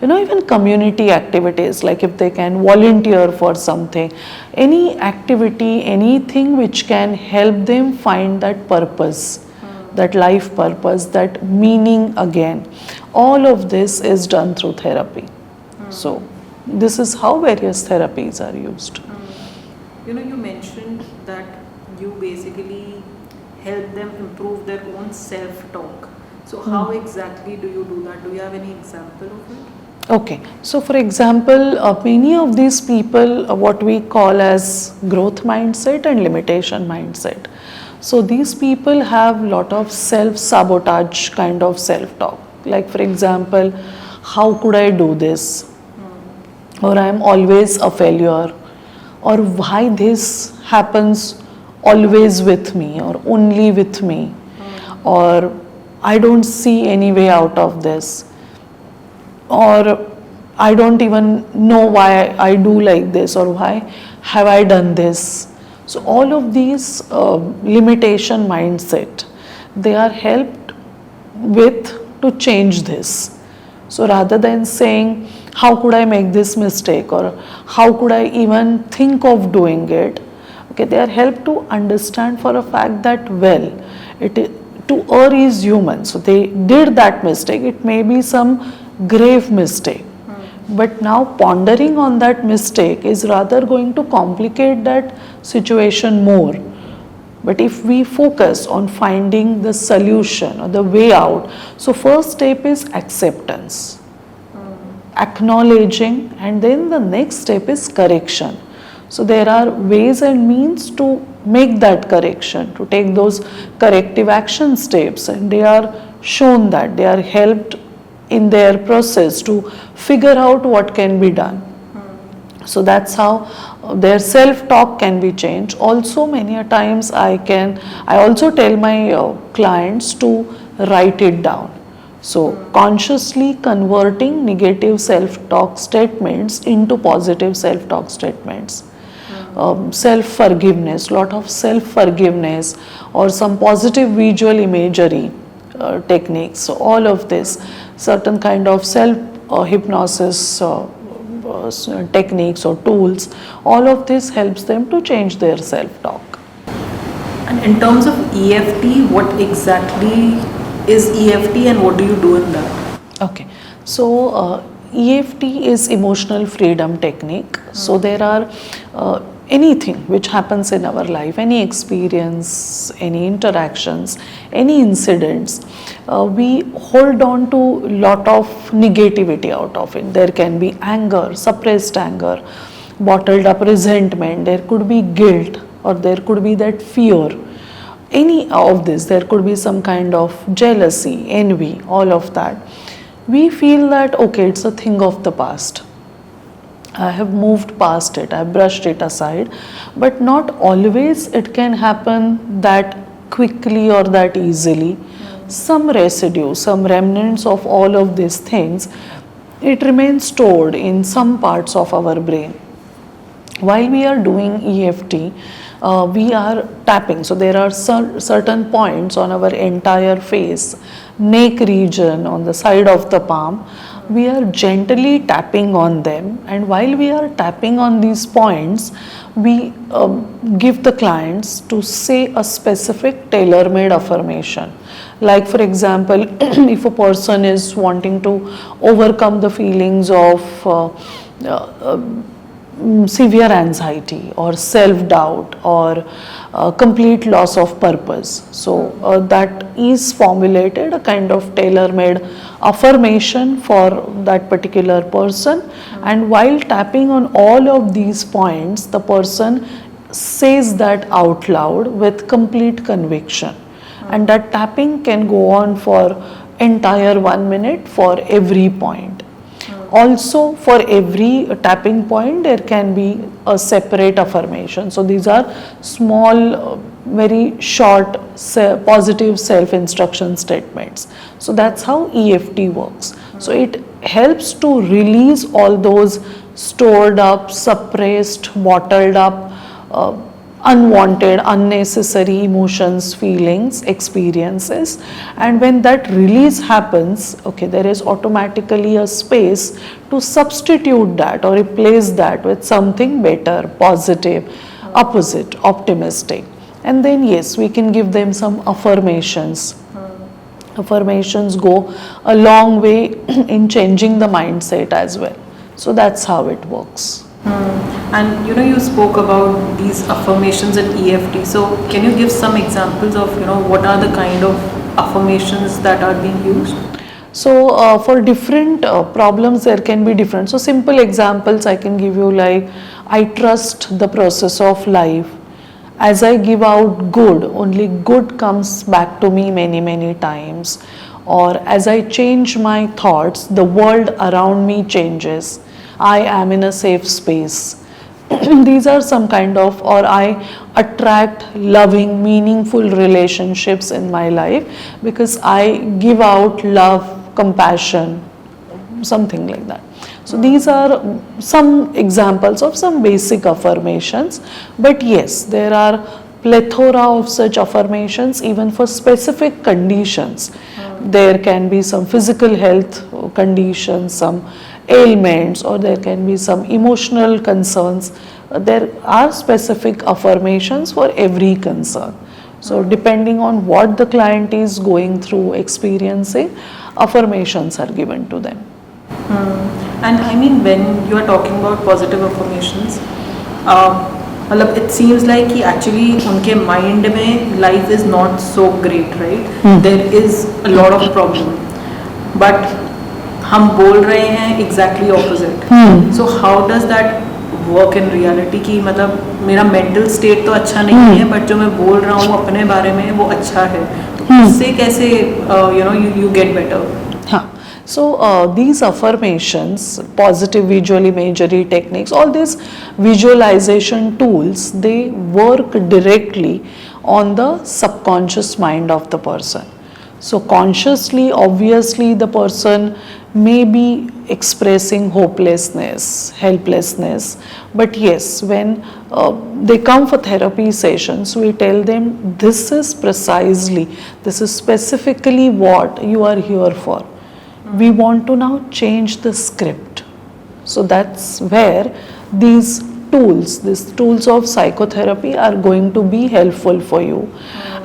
Speaker 2: even community activities, like if they can volunteer for something, any activity, anything which can help them find that purpose, that life purpose, that meaning again. All of this is done through therapy. So this is how various therapies are used.
Speaker 1: You mentioned that you basically help them improve their own self-talk. So how exactly do you do that? Do you have any example of it?
Speaker 2: Okay, so for example, many of these people, what we call as growth mindset and limitation mindset. So these people have lot of self-sabotage kind of self-talk. Like for example, how could I do this? Or I am always a failure. Or why this happens always with me or only with me. Or I don't see any way out of this. Or I don't even know why I do like this, or why have I done this. So all of these limitation mindset, they are helped with to change this. So rather than saying, how could I make this mistake, or how could I even think of doing it, okay, they are helped to understand for a fact that, well, to err is human. So they did that mistake. It may be some grave mistake. But now pondering on that mistake is rather going to complicate that situation more. But if we focus on finding the solution or the way out, so first step is acceptance, acknowledging, and then the next step is correction. So there are ways and means to make that correction, to take those corrective action steps, and they are shown that they are helped in their process to figure out what can be done. So that's how their self talk can be changed. Also many a times I also tell my clients to write it down. So consciously converting negative self talk statements into positive self talk statements. Self forgiveness, lot of self forgiveness, or some positive visual imagery techniques. So all of this, certain kind of self hypnosis techniques or tools, all of this helps them to change their self talk.
Speaker 1: And in terms of EFT, what exactly is EFT and what do you do in that?
Speaker 2: Okay, so EFT is emotional freedom technique. So there are anything which happens in our life, any experience, any interactions, any incidents, we hold on to lot of negativity out of it. There can be anger, suppressed anger, bottled up resentment, there could be guilt, or there could be that fear. Any of this, there could be some kind of jealousy, envy, all of that. We feel that okay, it's a thing of the past, I have moved past it, I have brushed it aside, but not always it can happen that quickly or that easily. Some residue, some remnants of all of these things, it remains stored in some parts of our brain. While we are doing EFT, we are tapping. So there are certain points on our entire face, neck region, on the side of the palm. We are gently tapping on them, and while we are tapping on these points, we give the clients to say a specific tailor-made affirmation. Like for example, if a person is wanting to overcome the feelings of severe anxiety or self-doubt or complete loss of purpose. So that is formulated a kind of tailor-made affirmation for that particular person, and while tapping on all of these points, the person says that out loud with complete conviction, and that tapping can go on for entire 1 minute for every point. Also, for every tapping point, there can be a separate affirmation. So these are small, very short, positive self-instruction statements. So that's how EFT works. So it helps to release all those stored up, suppressed, bottled up, unwanted, unnecessary emotions, feelings, experiences, and when that release happens, okay, there is automatically a space to substitute that or replace that with something better, positive, opposite, optimistic. And then yes, we can give them some affirmations. Affirmations go a long way in changing the mindset as well. So that's how it works.
Speaker 1: And you spoke about these affirmations in EFT. So can you give some examples of what are the kind of affirmations that are being used?
Speaker 2: So for different problems there can be different. So simple examples I can give you, like I trust the process of life. As I give out good, only good comes back to me many times. Or as I change my thoughts, the world around me changes. I am in a safe space. These are some kind of, or I attract loving, meaningful relationships in my life because I give out love, compassion, something like that. So these are some examples of some basic affirmations, but yes, there are plethora of such affirmations even for specific conditions. There can be some physical health conditions, some ailments, or there can be some emotional concerns. There are specific affirmations for every concern. So depending on what the client is going through, experiencing, affirmations are given to them.
Speaker 1: And I mean, when you are talking about positive affirmations, it seems like कि actually उनके mind में life is not so great, right? There is a lot of problem, but हम बोल रहे हैं exactly opposite. So how does that work in reality की मतलब मेरा मेंटल स्टेट तो अच्छा नहीं है बट जो मैं बोल रहा हूँ अपने बारे में वो अच्छा है, तो उससे कैसे यू गेट बेटर?
Speaker 2: हाँ. So these affirmations, positive visual imagery techniques, all these visualization tools, they work directly on the subconscious mind of the person. So consciously, obviously, the person may be expressing hopelessness, helplessness, but yes, when they come for therapy sessions, we tell them this is precisely, this is specifically what you are here for. We want to now change the script. So that's where these tools of psychotherapy are going to be helpful for you.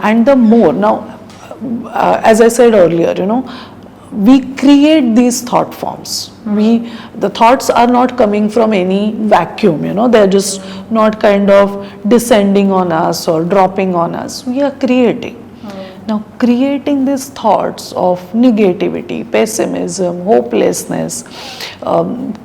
Speaker 2: And the more now, as I said earlier, we create these thought forms. The thoughts are not coming from any vacuum, they're just not kind of descending on us or dropping on us. We are creating. Now, creating these thoughts of negativity, pessimism, hopelessness,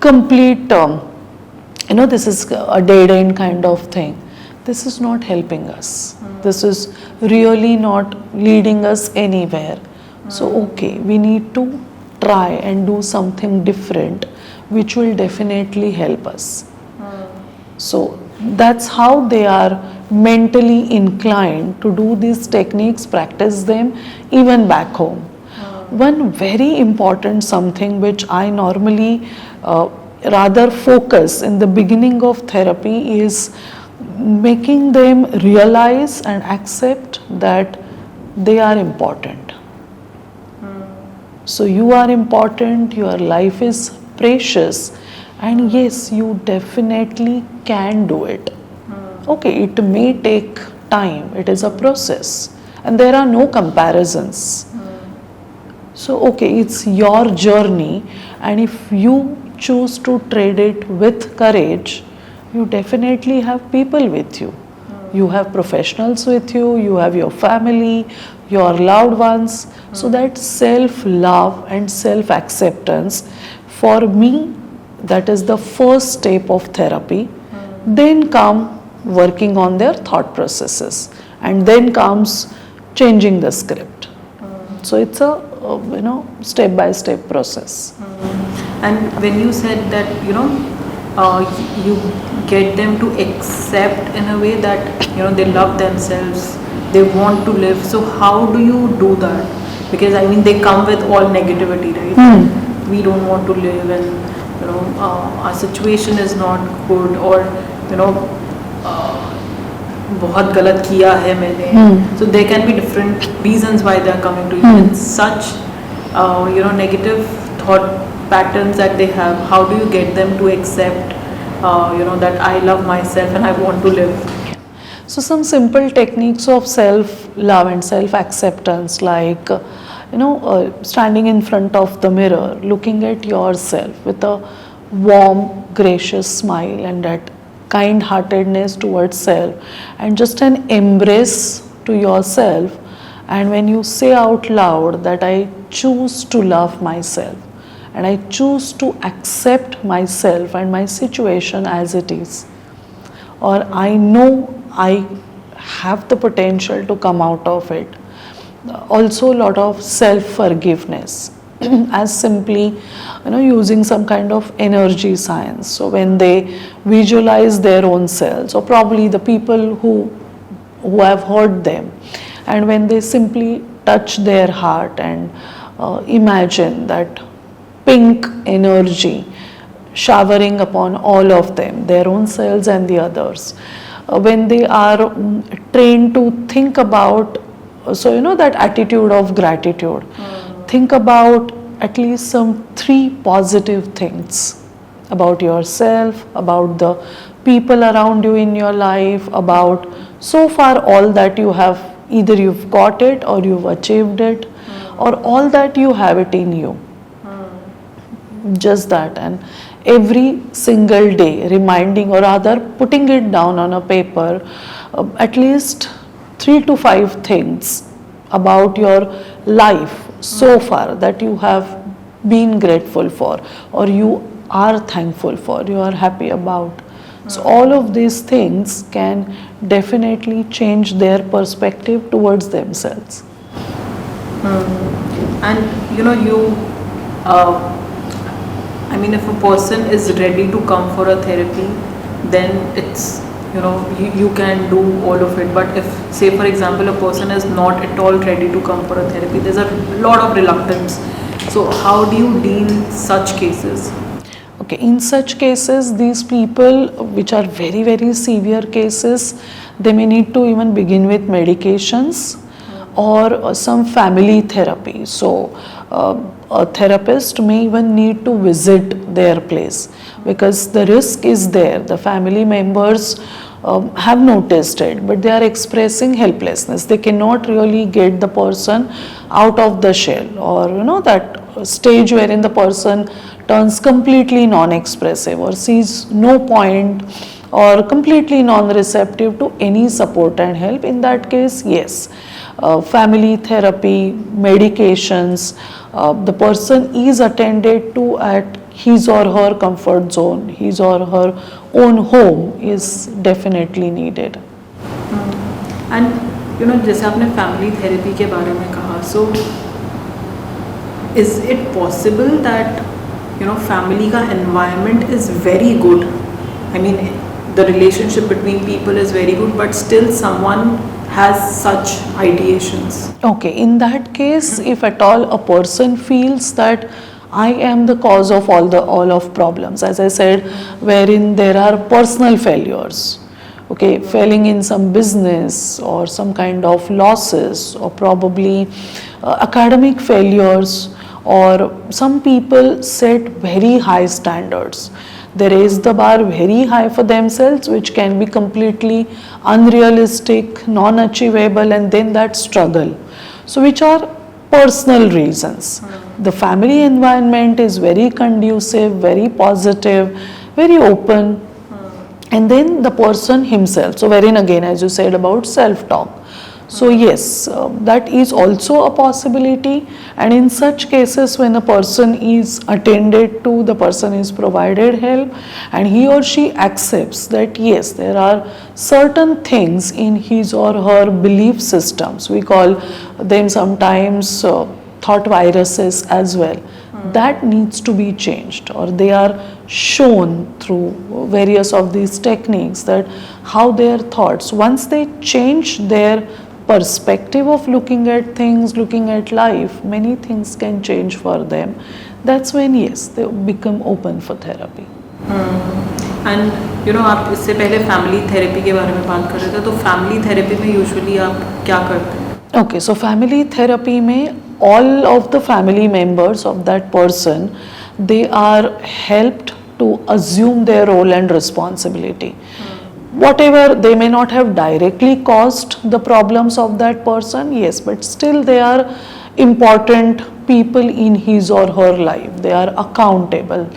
Speaker 2: complete, this is a dead end kind of thing. This is not helping us. This is really not leading us anywhere. So, okay, we need to try and do something different, which will definitely help us. So that's how they are mentally inclined to do these techniques, practice them even back home. One very important something which I normally rather focus in the beginning of therapy is making them realize and accept that they are important. So you are important, your life is precious, and yes, you definitely can do it. Okay, it may take time, it is a process, and there are no comparisons. So, okay, it's your journey, and if you choose to tread it with courage, you definitely have people with you. You have professionals with you, you have your family, your loved ones. So, that self love and self acceptance, for me, that is the first step of therapy. Then come working on their thought processes, and then comes changing the script. So it's a step by step process.
Speaker 1: And when you said that you get them to accept in a way that they love themselves, they want to live, so how do you do that? Because I mean they come with all negativity, right? We don't want to live, and our situation is not good, or बहुत गलत किया है मैंने. So there can be different reasons why they are coming to you. And such negative thought patterns that they have, how do you get them to accept that I love myself and I want to live?
Speaker 2: So some simple techniques of self love and self acceptance, like standing in front of the mirror, looking at yourself with a warm, gracious smile and that kind heartedness towards self, and just an embrace to yourself. And when you say out loud that I choose to love myself and I choose to accept myself and my situation as it is, or I know I have the potential to come out of it. Also a lot of self forgiveness as simply using some kind of energy science. So when they visualize their own selves, or probably the people who have hurt them, and when they simply touch their heart and imagine that pink energy showering upon all of them, their own selves and the others, when they are trained to think about, that attitude of gratitude, think about at least some 3 positive things about yourself, about the people around you in your life, about so far all that you have, either you've got it or you've achieved it, or all that you have it in you. Just that, and every single day reminding, or rather putting it down on a paper, at least 3 to 5 things about your life so far that you have been grateful for, or you are thankful for, you are happy about. So all of these things can definitely change their perspective towards themselves.
Speaker 1: And uh, I mean, if a person is ready to come for a therapy, then it's, you can do all of it. But if, say, for example, a person is not at all ready to come for a therapy, there's a lot of reluctance. So, how do you deal such cases?
Speaker 2: Okay, in such cases, these people, which are very, very severe cases, they may need to even begin with medications or some family therapy. So, a therapist may even need to visit their place because the risk is there. The family members have noticed it, but they are expressing helplessness. They cannot really get the person out of the shell, or that stage wherein the person turns completely non-expressive or sees no point or completely non-receptive to any support and help. In that case, yes, family therapy, medications, the person is attended to at his or her comfort zone, his or her own home is definitely needed.
Speaker 1: And जैसे आपने family therapy के बारे में कहा, so is it possible that family का environment is very good, I mean the relationship between people is very good, but still someone has such ideations?
Speaker 2: Okay, in that case, if at all a person feels that I am the cause of all of problems, as I said, wherein there are personal failures, okay, failing in some business or some kind of losses, or probably academic failures, or some people set very high standards. They raise the bar very high for themselves, which can be completely unrealistic, non-achievable, and then that struggle. So, which are personal reasons. The family environment is very conducive, very positive, very open, and then the person himself. So, wherein again, as you said about self-talk. So yes, that is also a possibility, and in such cases when a person is attended to, the person is provided help, and he or she accepts that yes, there are certain things in his or her belief systems, we call them sometimes thought viruses as well, that needs to be changed, or they are shown through various of these techniques that how their thoughts, once they change their perspective of looking at things, looking at life, many things can change for them. That's when yes, they become open for therapy.
Speaker 1: And आप इससे पहले family therapy के बारे में बात कर रहे थे, तो फैमिली थेरेपी में यूजुअली आप क्या करते हैं?
Speaker 2: Okay, so family therapy में all of the family members of that person, they are helped to assume their role and responsibility. Whatever they may not have directly caused the problems of that person, yes, but still they are important people in his or her life. They are accountable.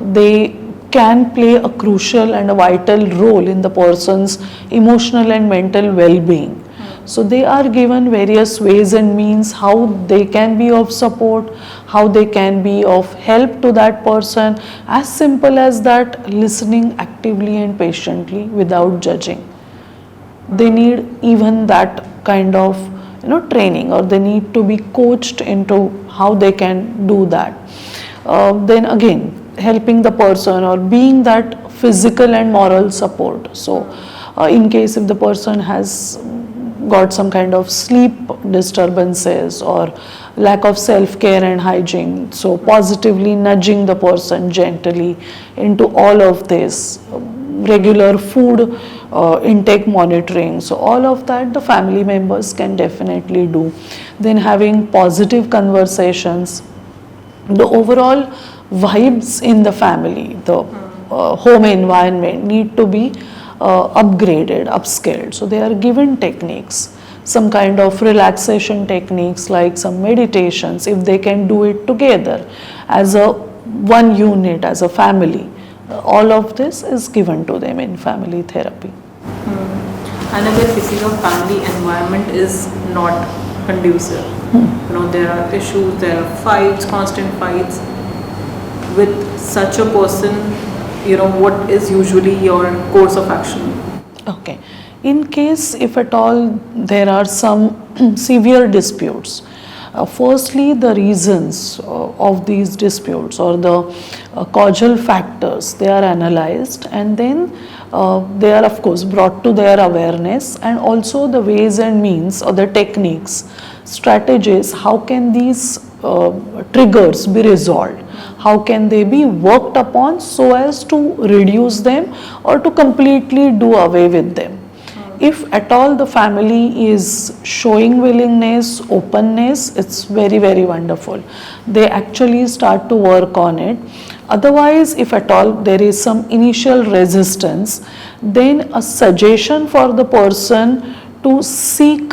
Speaker 2: They can play a crucial and a vital role in the person's emotional and mental well-being. So they are given various ways and means how they can be of support, how they can be of help to that person, as simple as that, listening actively and patiently without judging. They need even that kind of training, or they need to be coached into how they can do that. Then again, helping the person or being that physical and moral support. So in case if the person has got some kind of sleep disturbances or lack of self-care and hygiene, so positively nudging the person gently into all of this, regular food intake monitoring, so all of that the family members can definitely do. Then having positive conversations, the overall vibes in the family, the home environment need to be upgraded, upscaled. So they are given techniques, some kind of relaxation techniques like some meditations, if they can do it together as a one unit, as a family. All of this is given to them in family therapy.
Speaker 1: And अगर किसी का family environment is not conducive, there are issues, there are fights, constant fights, with such a person, what is usually your course of action?
Speaker 2: Okay. In case, if at all, there are some severe disputes, firstly, the reasons of these disputes or the causal factors, they are analyzed, and then they are of course brought to their awareness, and also the ways and means or the techniques, strategies, how can these triggers be resolved, how can they be worked upon so as to reduce them or to completely do away with them. If at all the family is showing willingness, openness, it's very, very wonderful. They actually start to work on it. Otherwise, if at all there is some initial resistance, then a suggestion for the person to seek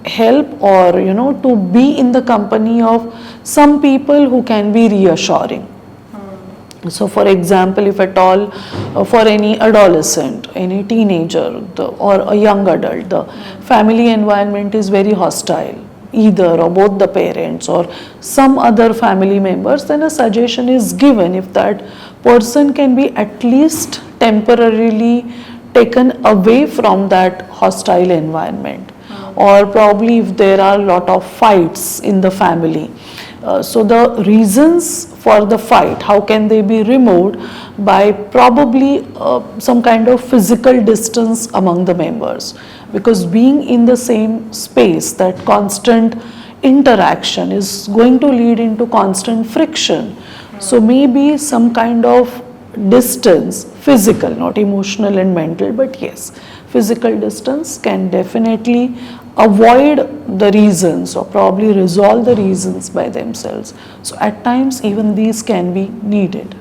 Speaker 2: help, or to be in the company of some people who can be reassuring. So for example, if at all for any adolescent, any teenager, or a young adult, the family environment is very hostile, either or both the parents or some other family members, then a suggestion is given if that person can be at least temporarily taken away from that hostile environment. Or probably if there are a lot of fights in the family, so the reasons for the fight, how can they be removed? By probably some kind of physical distance among the members, because being in the same space, that constant interaction is going to lead into constant friction. So maybe some kind of distance, physical, not emotional and mental, but yes, physical distance can definitely avoid the reasons or probably resolve the reasons by themselves. So at times even these can be needed.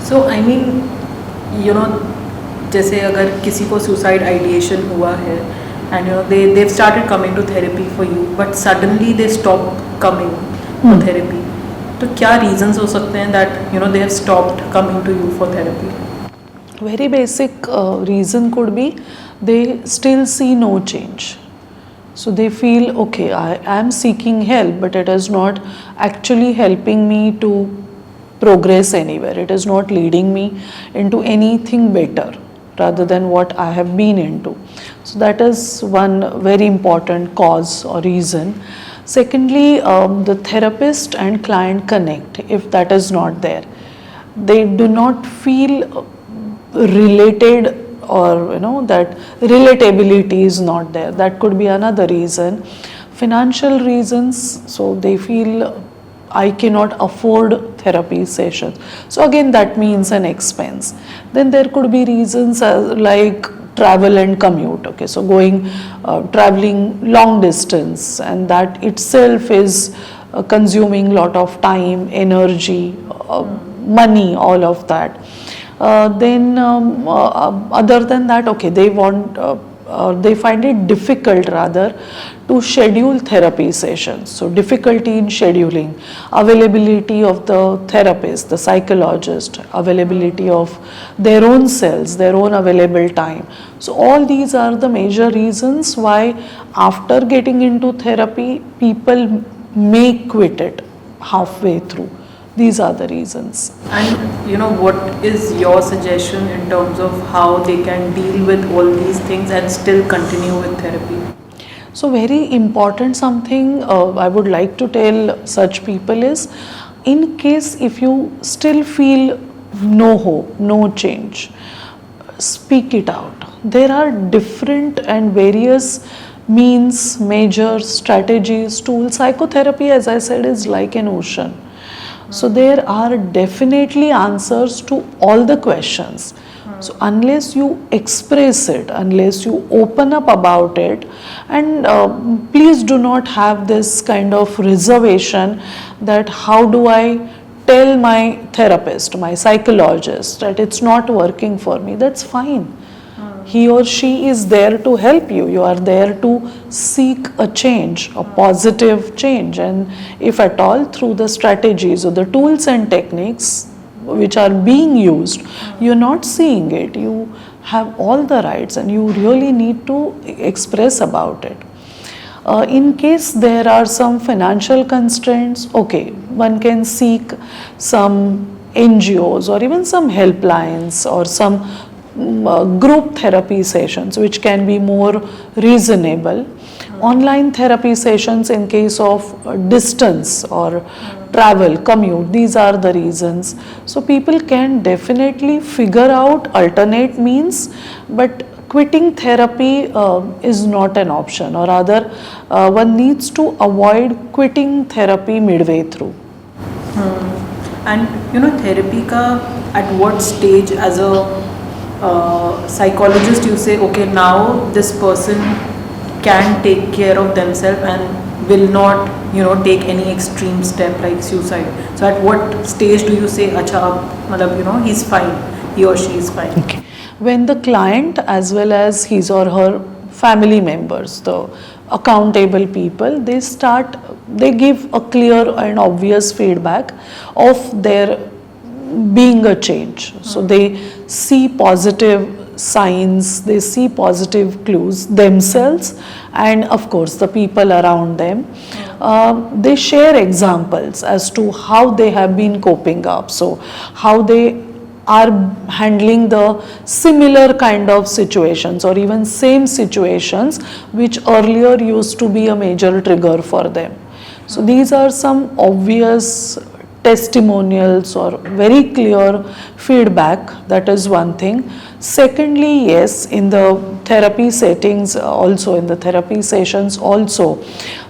Speaker 1: So I mean, जैसे अगर किसी को suicide ideation हुआ है and they've started coming to therapy for you, but suddenly they stop coming for therapy. तो क्या reasons हो सकते हैं that they have stopped coming to you for therapy?
Speaker 2: Very basic reason could be they still see no change. So they feel, okay, I am seeking help, but it is not actually helping me to progress anywhere. It is not leading me into anything better rather than what I have been into. So that is one very important cause or reason. Secondly, the therapist and client connect, if that is not there, they do not feel related, or that relatability is not there. That could be another reason. Financial reasons, so they feel I cannot afford therapy sessions, so again that means an expense. Then there could be reasons like travel and commute. Okay, so going traveling long distance, and that itself is consuming lot of time, energy, money, all of that. Then other than that, okay, they want they find it difficult rather to schedule therapy sessions. So difficulty in scheduling, availability of the therapist, the psychologist, availability of their own cells, their own available time. So all these are the major reasons why after getting into therapy, people may quit it halfway through. These are the reasons.
Speaker 1: And what is your suggestion in terms of how they can deal with all these things and still continue with therapy?
Speaker 2: So very important something I would like to tell such people is, in case if you still feel no hope, no change, speak it out. There are different and various means, measures, strategies, tools. Psychotherapy, as I said, is like an ocean. So there are definitely answers to all the questions. So unless you express it, unless you open up about it, and please do not have this kind of reservation that how do I tell my therapist, my psychologist that it's not working for me. That's fine. He or she is there to help you. You are there to seek a change, a positive change, and if at all through the strategies or the tools and techniques which are being used, you're not seeing it, you have all the rights and you really need to express about it. In case there are some financial constraints, okay, one can seek some NGOs or even some helplines or some group therapy sessions which can be more reasonable. Online therapy sessions in case of distance or travel, commute, these are the reasons. So people can definitely figure out alternate means, but quitting therapy is not an option, or rather one needs to avoid quitting therapy midway through.
Speaker 1: And therapy ka at what stage as a psychologist you say, okay, now this person can take care of themselves and will not take any extreme step like suicide. So at what stage do you say, acha, matlab, he's fine, he or she is fine?
Speaker 2: Okay. When the client as well as his or her family members, the accountable people, they give a clear and obvious feedback of there being a change. So they see positive signs, they see positive clues themselves and of course the people around them. They share examples as to how they have been coping up, so how they are handling the similar kind of situations or even same situations which earlier used to be a major trigger for them. So these are some obvious testimonials or very clear feedback. That is one thing. Secondly, yes, in the therapy settings also, in the therapy sessions also,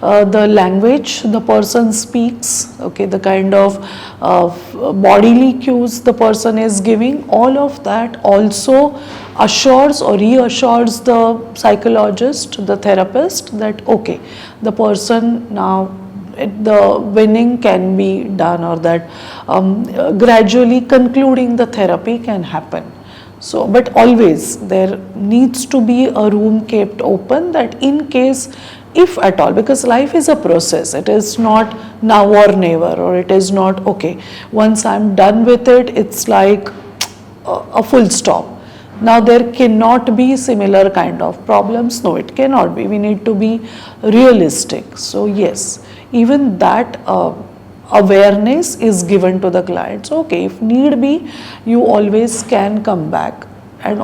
Speaker 2: the language the person speaks, okay, the kind of bodily cues the person is giving, all of that also assures or reassures the psychologist, the therapist, that okay, the person now, the winning can be done, or that gradually concluding the therapy can happen. So, but always there needs to be a room kept open, that in case, if at all, because life is a process, it is not now or never, or it is not okay, once I'm done with it, it's like a full stop. Now there cannot be similar kind of problems. No, it cannot be. We need to be realistic. So yes, even that awareness is given to the clients. Okay, if need be, you always can come back. And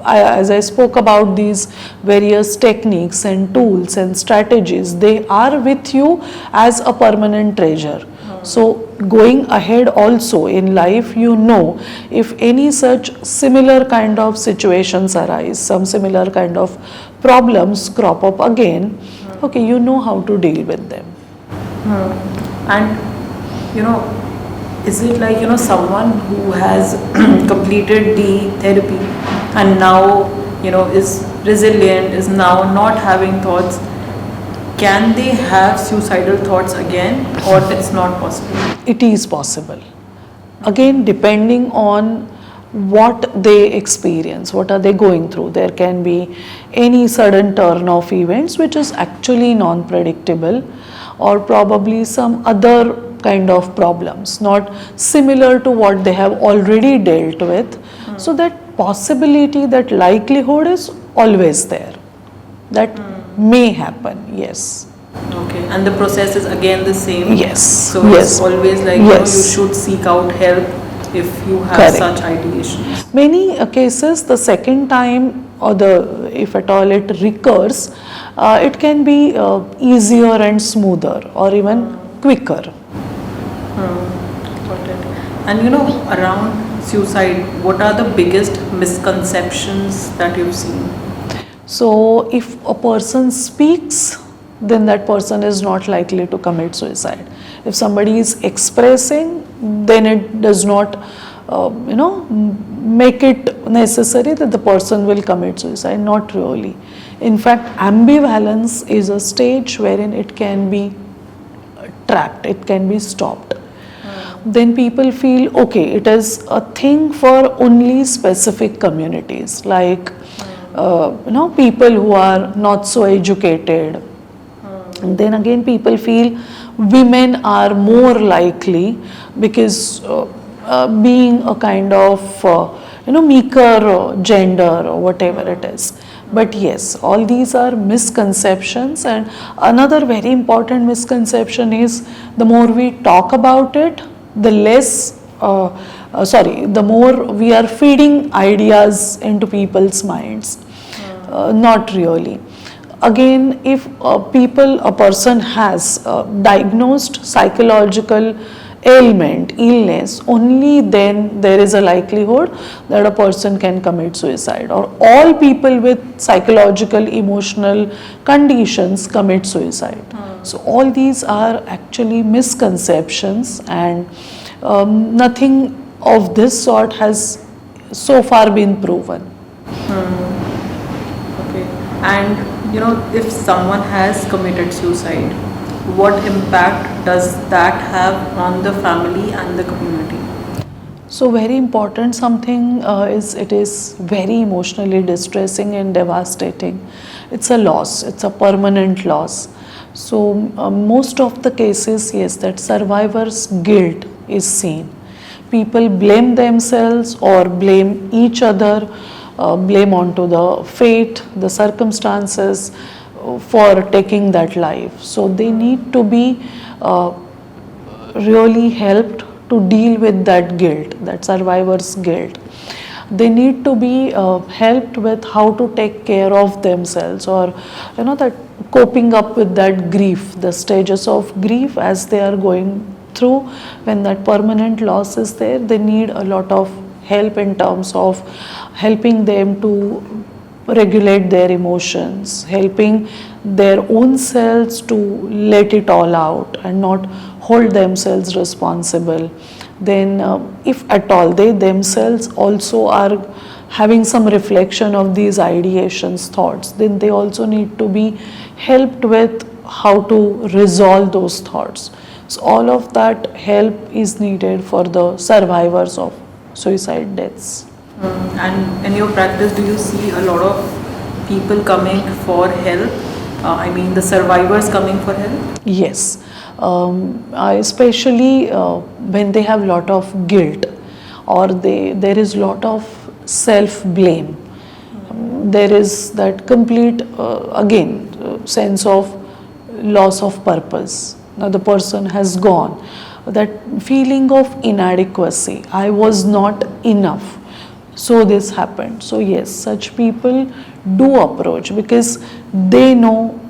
Speaker 2: as I spoke about these various techniques and tools and strategies, they are with you as a permanent treasure. So going ahead also in life, if any such similar kind of situations arise, some similar kind of problems crop up again, okay, you know how to deal with them.
Speaker 1: And is it like someone who has completed the therapy and now is resilient, is now not having thoughts, can they have suicidal thoughts again, or it's not possible?
Speaker 2: It is possible. Again, depending on what they experience, what are they going through. There can be any sudden turn of events which is actually non-predictable, or probably some other kind of problems not similar to what they have already dealt with. So that possibility, that likelihood is always there. That may happen, yes.
Speaker 1: Okay, and the process is again the same?
Speaker 2: Yes.
Speaker 1: So
Speaker 2: yes.
Speaker 1: It's always like
Speaker 2: yes.
Speaker 1: You should seek out help if you have
Speaker 2: Correct.
Speaker 1: such ideations.
Speaker 2: Many cases, the second time or if at all it recurs, it can be easier and smoother or even quicker.
Speaker 1: Got it. And around suicide, what are the biggest misconceptions that you've seen?
Speaker 2: So if a person speaks, then that person is not likely to commit suicide. If somebody is expressing, then it does not make it necessary that the person will commit suicide. Not really. In fact, ambivalence is a stage wherein it can be trapped, it can be stopped. Then people feel, okay, it is a thing for only specific communities, like people who are not so educated. And then again, people feel women are more likely because being a kind of meeker gender or whatever it is. But yes, all these are misconceptions, and another very important misconception is the more we talk about it, the less the more we are feeding ideas into people's minds. Not really. Again, if a person has diagnosed psychological ailment, illness, only then there is a likelihood that a person can commit suicide, or all people with psychological, emotional conditions commit suicide. So all these are actually misconceptions, and nothing of this sort has so far been proven.
Speaker 1: Okay. And if someone has committed suicide, what impact does that have on the family and the community?
Speaker 2: So very important something is it is very emotionally distressing and devastating. It's a loss, it's a permanent loss. So most of the cases, yes, that survivor's guilt is seen. People blame themselves or blame each other, blame onto the fate, the circumstances for taking that life. So they need to be really helped to deal with that guilt, that survivor's guilt. They need to be helped with how to take care of themselves, or that coping up with that grief, the stages of grief as they are going through. When that permanent loss is there, they need a lot of help in terms of helping them to regulate their emotions, helping their own selves to let it all out and not hold themselves responsible. Then if at all they themselves also are having some reflection of these ideations, thoughts, then they also need to be helped with how to resolve those thoughts. So all of that help is needed for the survivors of suicide deaths.
Speaker 1: And in your practice, do you see a lot of people coming for help? The survivors coming for help?
Speaker 2: Yes, especially when they have lot of guilt, or there is lot of self-blame. There is that complete sense of loss of purpose. Now the person has gone. That feeling of inadequacy, I was not enough, so this happened. So yes, such people do approach because they know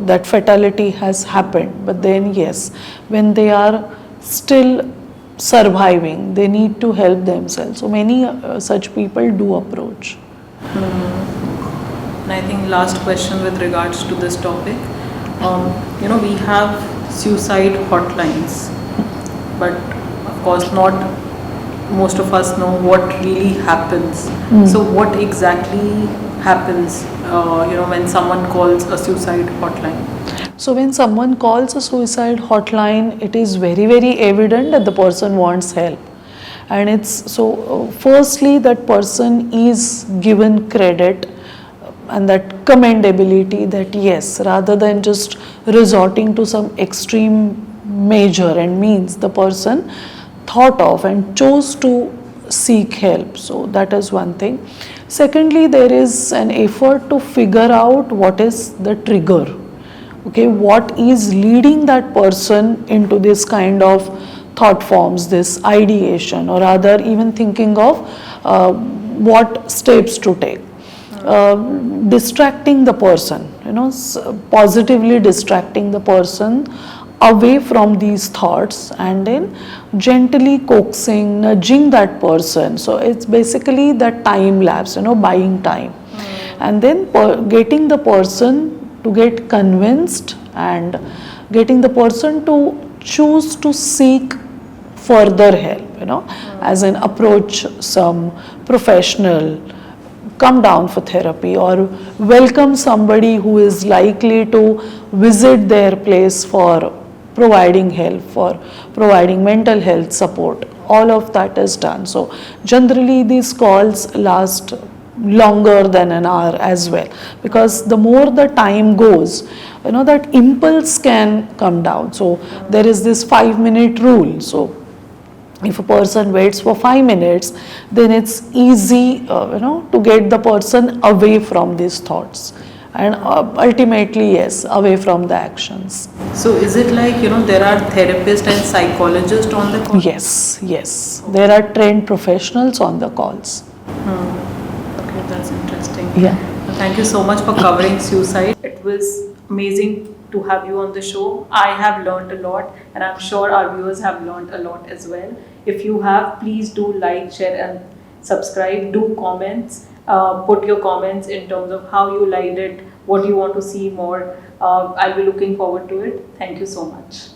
Speaker 2: that fatality has happened, but then yes, when they are still surviving, they need to help themselves. So many such people do approach.
Speaker 1: And I think last question with regards to this topic, we have suicide hotlines, but of course not most of us know what really happens. So what exactly happens, when someone calls a suicide hotline?
Speaker 2: So when someone calls a suicide hotline, it is very, very evident that the person wants help. And it's so, firstly, that person is given credit and that commendability that yes, rather than just resorting to some extreme measure and means, the person thought of and chose to seek help. So that is one thing. Secondly, there is an effort to figure out what is the trigger. Okay, what is leading that person into this kind of thought forms, this ideation, or rather even thinking of what steps to take. Distracting the person, positively distracting the person away from these thoughts, and then gently coaxing, nudging that person. So it's basically that time lapse, buying time, and then getting the person to get convinced and getting the person to choose to seek further help, as in approach some professional, come down for therapy, or welcome somebody who is likely to visit their place for providing help, for providing mental health support. All of that is done. So generally these calls last longer than an hour as well, because the more the time goes, that impulse can come down. So there is this 5-minute rule. So if a person waits for 5 minutes, then it's easy to get the person away from these thoughts, and ultimately, yes, away from the actions.
Speaker 1: So is it like, there are therapists and psychologists on the call?
Speaker 2: Yes, there are trained professionals on the calls.
Speaker 1: Okay, that's interesting.
Speaker 2: Yeah.
Speaker 1: Thank you so much for covering suicide. It was amazing to have you on the show. I have learned a lot, and I'm sure our viewers have learned a lot as well. If you have, please do like, share, and subscribe. Do comments. Put your comments in terms of how you liked it, what you want to see more. I'll be looking forward to it. Thank you so much.